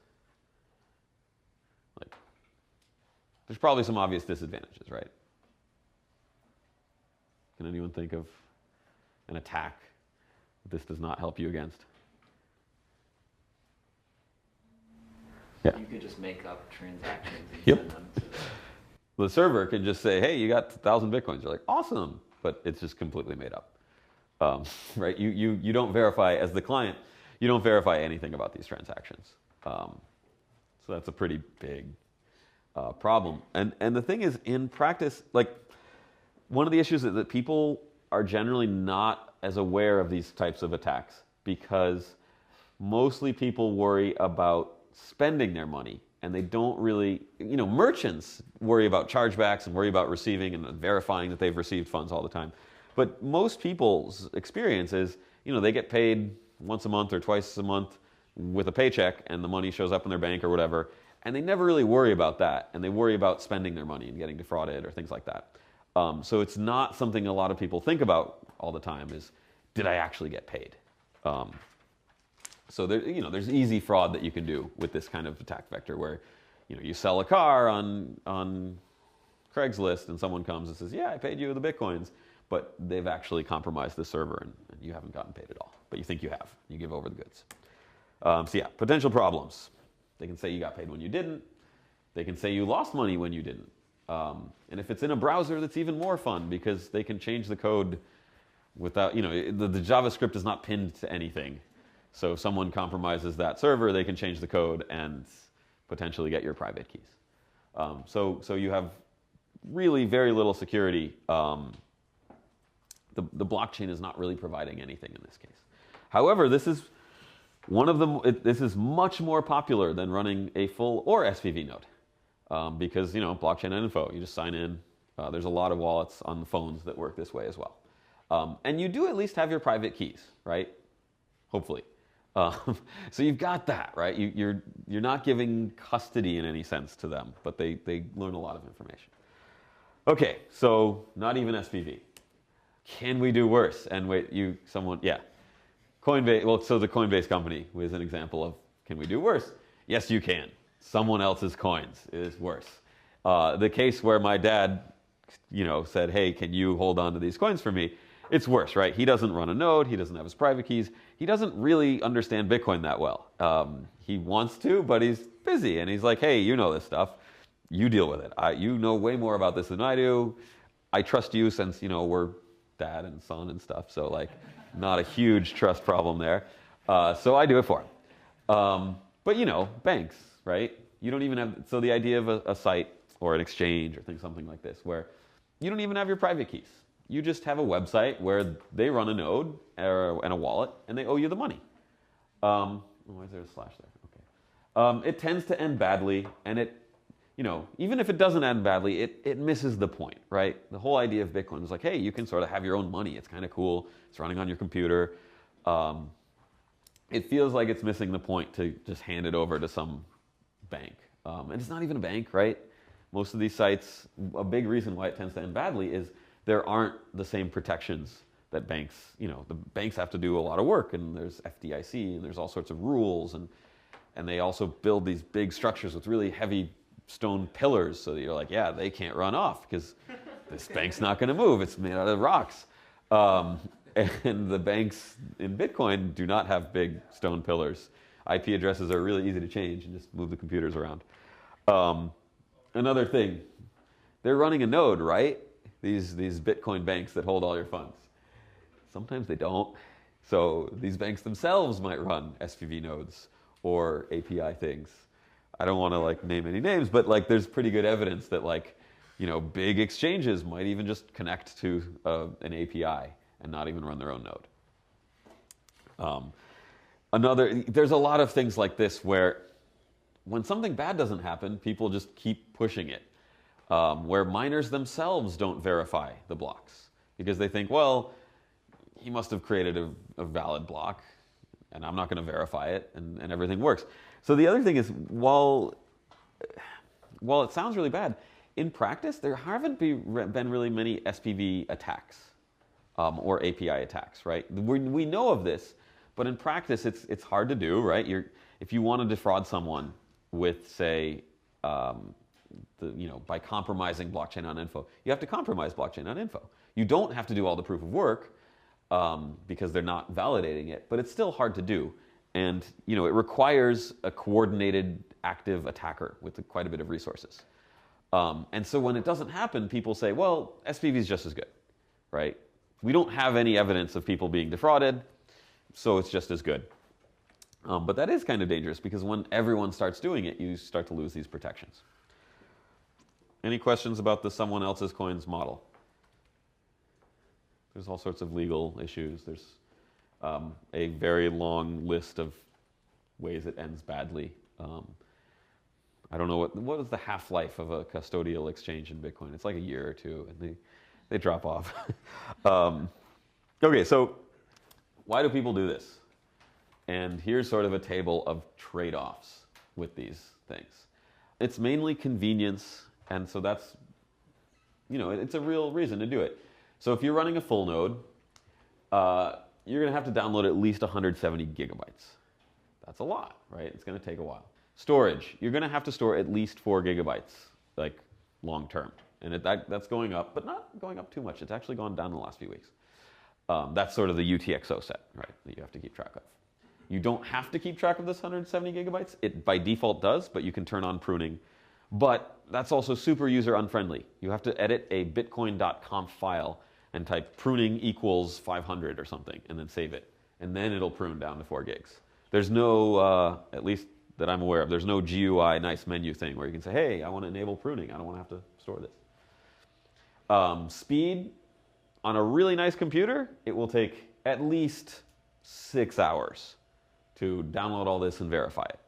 There's probably some obvious disadvantages, right? Can anyone think of an attack that this does not help you against? Yeah. You could just make up transactions and Yep. send them to The server can just say, hey, you got 1,000 Bitcoins. You're like, awesome. But it's just completely made up. Right? You don't verify, as the client, you don't verify anything about these transactions. So that's a pretty big problem. And the thing is, in practice, one of the issues is that people are generally not as aware of these types of attacks because mostly people worry about spending their money and they don't really, merchants worry about chargebacks and worry about receiving and verifying that they've received funds all the time. But most people's experience is, they get paid once a month or twice a month with a paycheck and the money shows up in their bank or whatever, and they never really worry about that, and they worry about spending their money and getting defrauded or things like that. So it's not something a lot of people think about all the time is, did I actually get paid? So there's easy fraud that you can do with this kind of attack vector where, you sell a car on Craigslist and someone comes and says, yeah, I paid you the Bitcoins, but they've actually compromised the server and you haven't gotten paid at all, but you think you have. You give over the goods. So yeah, potential problems. They can say you got paid when you didn't. They can say you lost money when you didn't. And if it's in a browser, that's even more fun because they can change the code without, the JavaScript is not pinned to anything. So if someone compromises that server, they can change the code and potentially get your private keys. So you have really very little security. The blockchain is not really providing anything in this case. However, this is one of them. This is much more popular than running a full or SPV node. because, you know, blockchain and info, you just sign in. There's a lot of wallets on the phones that work this way as well. And you do at least have your private keys, right? Hopefully. So you've got that, right? You're not giving custody in any sense to them, but they learn a lot of information. Okay, so not even SPV. Can we do worse? And wait, yeah. Coinbase, well, so the Coinbase company was an example of, can we do worse? Yes, you can. Someone else's coins is worse. The case where my dad, you know, said, hey, can you hold on to these coins for me? It's worse, right? He doesn't run a node. He doesn't have his private keys. He doesn't really understand Bitcoin that well. He wants to, but he's busy. And he's like, hey, you know this stuff. You deal with it. You know way more about this than I do. I trust you since, you know, we're dad and son and stuff. So, like, not a huge trust problem there. So I do it for him. But, you know, banks, right? You don't even have, so the idea of a site or an exchange or something like this, where you don't even have your private keys. You just have a website where they run a node and a wallet, and they owe you the money. Why is there a slash there? Okay. It tends to end badly, and it, you know, even if it doesn't end badly, it misses the point, right? The whole idea of Bitcoin is like, hey, you can sort of have your own money. It's kind of cool. It's running on your computer. It feels like it's missing the point to just hand it over to some bank. And it's not even a bank, right? Most of these sites, a big reason why it tends to end badly is there aren't the same protections that banks, you know, the banks have to do a lot of work, and there's FDIC, and there's all sorts of rules, and they also build these big structures with really heavy stone pillars, so that you're like, yeah, they can't run off because this bank's not going to move. It's made out of rocks. And the banks in Bitcoin do not have big stone pillars. IP addresses are really easy to change and just move the computers around. Another thing, they're running a node, right? These Bitcoin banks that hold all your funds. Sometimes they don't. So these banks themselves might run SPV nodes or API things. I don't want to like name any names, but like there's pretty good evidence that like, you know, big exchanges might even just connect to an API and not even run their own node. There's a lot of things like this where when something bad doesn't happen, people just keep pushing it. Where miners themselves don't verify the blocks because they think, well, he must have created a valid block and I'm not going to verify it, and everything works. So the other thing is, while it sounds really bad, in practice, there haven't been really many SPV attacks or API attacks, right? We know of this, but in practice, it's hard to do, right? If you want to defraud someone with, say, by compromising blockchain.info, you have to compromise blockchain.info. You don't have to do all the proof of work because they're not validating it, but it's still hard to do. And it requires a coordinated, active attacker with quite a bit of resources. And so when it doesn't happen, people say, well, SPV is just as good, right? We don't have any evidence of people being defrauded, so it's just as good. But that is kind of dangerous because when everyone starts doing it, you start to lose these protections. Any questions about the someone else's coins model? There's all sorts of legal issues. There's a very long list of ways it ends badly. I don't know what is the half-life of a custodial exchange in Bitcoin. It's like a year or two, and they drop off. Okay, so why do people do this? And here's sort of a table of trade-offs with these things. It's mainly convenience, and so that's, it's a real reason to do it. So if you're running a full node, you're going to have to download at least 170 gigabytes. That's a lot, right? It's going to take a while. Storage, you're going to have to store at least 4 gigabytes, like long term. And that's going up, but not going up too much. It's actually gone down in the last few weeks. That's sort of the UTXO set, right, that you have to keep track of. You don't have to keep track of this 170 gigabytes. It by default does, but you can turn on pruning. But that's also super user unfriendly. You have to edit a bitcoin.conf file and type pruning equals 500 or something, and then save it. And then it'll prune down to 4 gigs. There's no, at least that I'm aware of, there's no GUI nice menu thing where you can say, hey, I want to enable pruning. I don't want to have to store this. Speed, on a really nice computer, it will take at least 6 hours to download all this and verify it.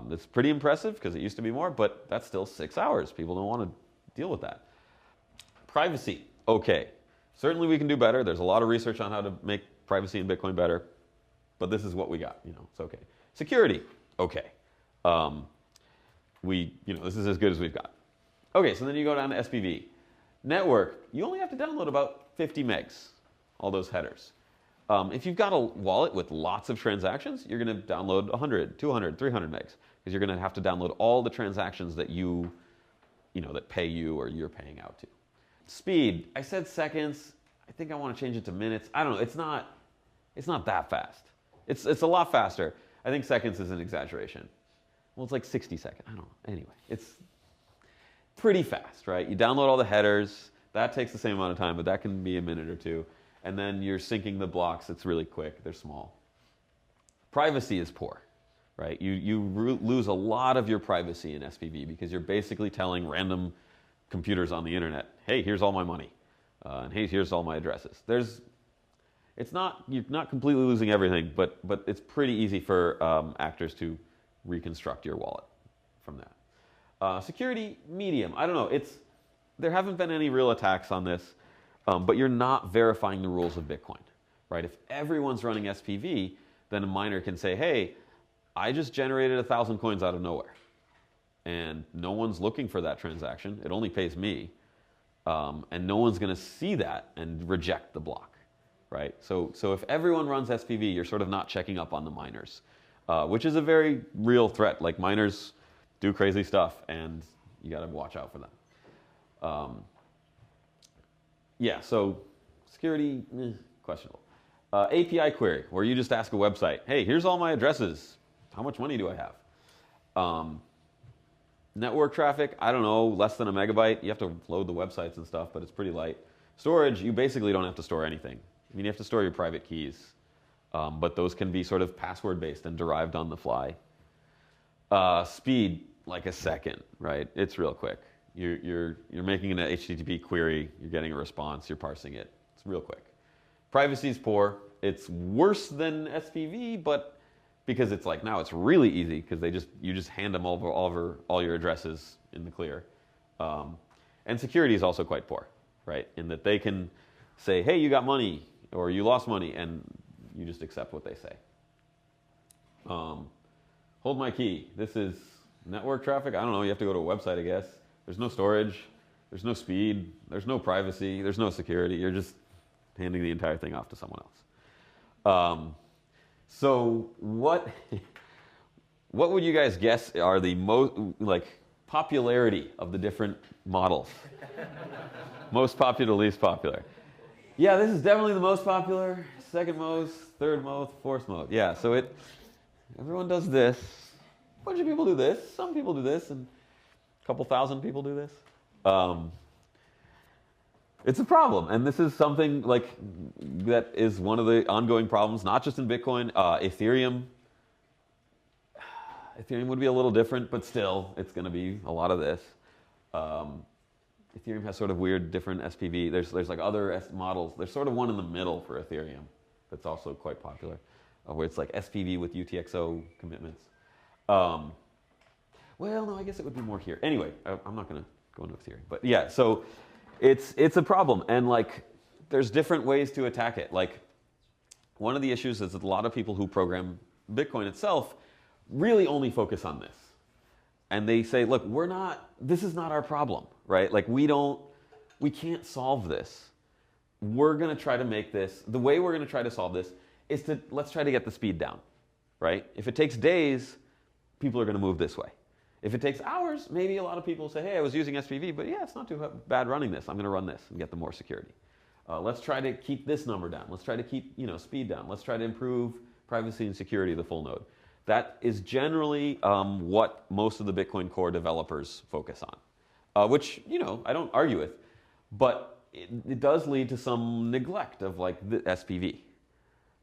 It's pretty impressive because it used to be more, but that's still 6 hours. People don't want to deal with that. Privacy, okay. Certainly we can do better. There's a lot of research on how to make privacy in Bitcoin better, but this is what we got. It's okay. Security, okay. This is as good as we've got. Okay, so then you go down to SPV. Network, you only have to download about 50 megs, all those headers. If you've got a wallet with lots of transactions, you're going to download 100, 200, 300 megs, because you're going to have to download all the transactions that that pay you or you're paying out to. Speed, I said seconds. I think I want to change it to minutes. I don't know. It's not that fast. It's a lot faster. I think seconds is an exaggeration. Well, it's like 60 seconds. I don't know. Anyway, it's pretty fast, right? You download all the headers. That takes the same amount of time, but that can be a minute or two. And then you're syncing the blocks. It's really quick. They're small. Privacy is poor, right? You lose a lot of your privacy in SPV because you're basically telling random computers on the internet, hey, here's all my money. And hey, here's all my addresses. You're not completely losing everything, but it's pretty easy for actors to reconstruct your wallet from that. Security, medium. I don't know. There haven't been any real attacks on this, but you're not verifying the rules of Bitcoin, right? If everyone's running SPV, then a miner can say, hey, I just generated 1,000 coins out of nowhere. And no one's looking for that transaction. It only pays me. And no one's going to see that and reject the block, right? So if everyone runs SPV, you're sort of not checking up on the miners, which is a very real threat. Like, miners do crazy stuff, and you got to watch out for them. So security, questionable. API query, where you just ask a website, hey, here's all my addresses. How much money do I have? Network traffic, I don't know, less than a megabyte. You have to load the websites and stuff, but it's pretty light. Storage, you basically don't have to store anything. I mean, you have to store your private keys, but those can be sort of password-based and derived on the fly. Speed, like a second, right? It's real quick. You're making an HTTP query, you're getting a response, you're parsing it. It's real quick. Privacy is poor. It's worse than SPV, but because it's like now it's really easy because you just hand them over all your addresses in the clear. And security is also quite poor, right? In that they can say, hey, you got money or you lost money, and you just accept what they say. Hold my key. This is network traffic. I don't know. You have to go to a website, I guess. There's no storage. There's no speed. There's no privacy. There's no security. You're just handing the entire thing off to someone else. So what would you guys guess are the most, popularity of the different models? Most popular, least popular. Yeah, this is definitely the most popular. Second most, third most, fourth most. Yeah, so everyone does this. A bunch of people do this. Some people do this, and a couple thousand people do this. It's a problem, and this is something that is one of the ongoing problems, not just in Bitcoin. Ethereum would be a little different, but still, it's going to be a lot of this. Ethereum has sort of weird, different SPV. There's like other models. There's sort of one in the middle for Ethereum that's also quite popular, where it's like SPV with UTXO commitments. Well, no, I guess it would be more here. Anyway, I'm not going to go into Ethereum, but yeah, so it's a problem, and there's different ways to attack it. One of the issues is that a lot of people who program Bitcoin itself really only focus on this, and they say, look, this is not our problem, right? We can't solve this. We're going to try to make this, the way we're going to try to solve this is let's try to get the speed down, right? If it takes days, people are going to move this way. If it takes hours, maybe a lot of people say, hey, I was using SPV, but yeah, it's not too bad running this. I'm going to run this and get the more security. Let's try to keep this number down. Let's try to keep speed down. Let's try to improve privacy and security of the full node. That is generally what most of the Bitcoin Core developers focus on, which I don't argue with, but it does lead to some neglect of the SPV,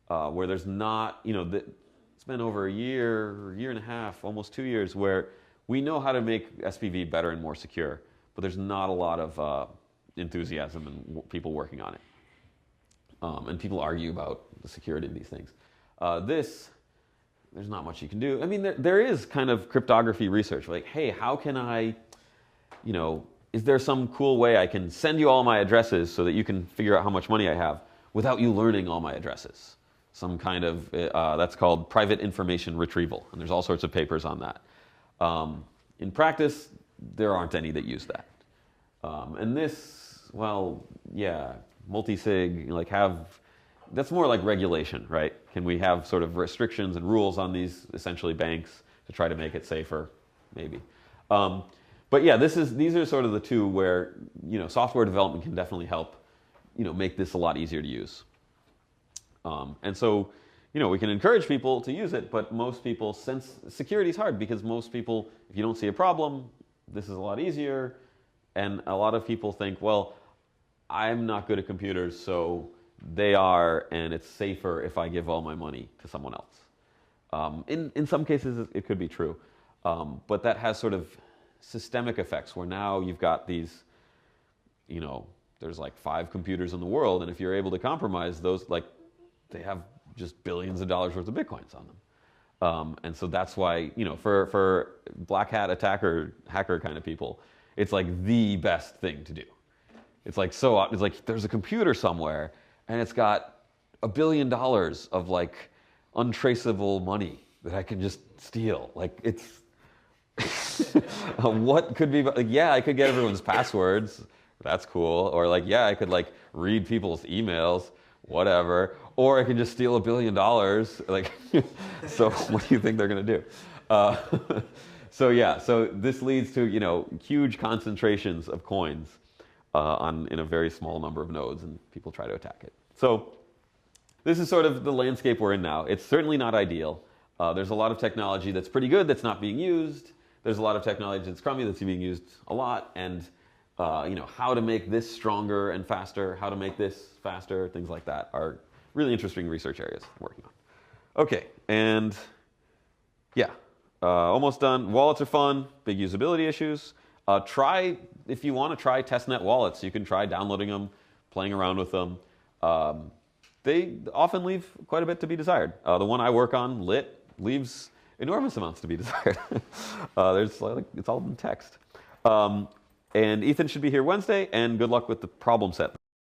where there's not it's been over a year and a half, almost 2 years, where we know how to make SPV better and more secure, but there's not a lot of enthusiasm and people working on it. And people argue about the security of these things. This there's not much you can do. I mean, there is kind of cryptography research. Like, hey, how can I, is there some cool way I can send you all my addresses so that you can figure out how much money I have without you learning all my addresses? Some kind of, that's called private information retrieval. And there's all sorts of papers on that. In practice, there aren't any that use that. And this, well, yeah, multi-sig, that's more like regulation, right? Can we have sort of restrictions and rules on these essentially banks to try to make it safer? Maybe. But yeah, these are sort of the two where, software development can definitely help, make this a lot easier to use. And so, we can encourage people to use it, but most people, since security is hard because most people, if you don't see a problem, this is a lot easier. And a lot of people think, well, I'm not good at computers, so they are, and it's safer if I give all my money to someone else. In some cases, it could be true. But that has sort of systemic effects where now you've got these, there's like 5 computers in the world, and if you're able to compromise those, they have just billions of dollars worth of Bitcoins on them. And so that's why, for black hat hacker kind of people, it's like the best thing to do. It's like there's a computer somewhere and it's got $1 billion of untraceable money that I can just steal. What could be, yeah, I could get everyone's passwords. That's cool. Or yeah, I could read people's emails, whatever. Or I can just steal $1 billion. So what do you think they're going to do? So yeah, so this leads to, huge concentrations of coins in a very small number of nodes, and people try to attack it. So this is sort of the landscape we're in now. It's certainly not ideal. There's a lot of technology that's pretty good that's not being used. There's a lot of technology that's crummy that's being used a lot, and how to make this stronger and faster, how to make this faster, things like that are really interesting research areas I'm working on. Okay, and yeah. Almost done. Wallets are fun, big usability issues. If you want to try testnet wallets, you can try downloading them, playing around with them. They often leave quite a bit to be desired. The one I work on, Lit, leaves enormous amounts to be desired. It's all in text. And Ethan should be here Wednesday, and good luck with the problem set.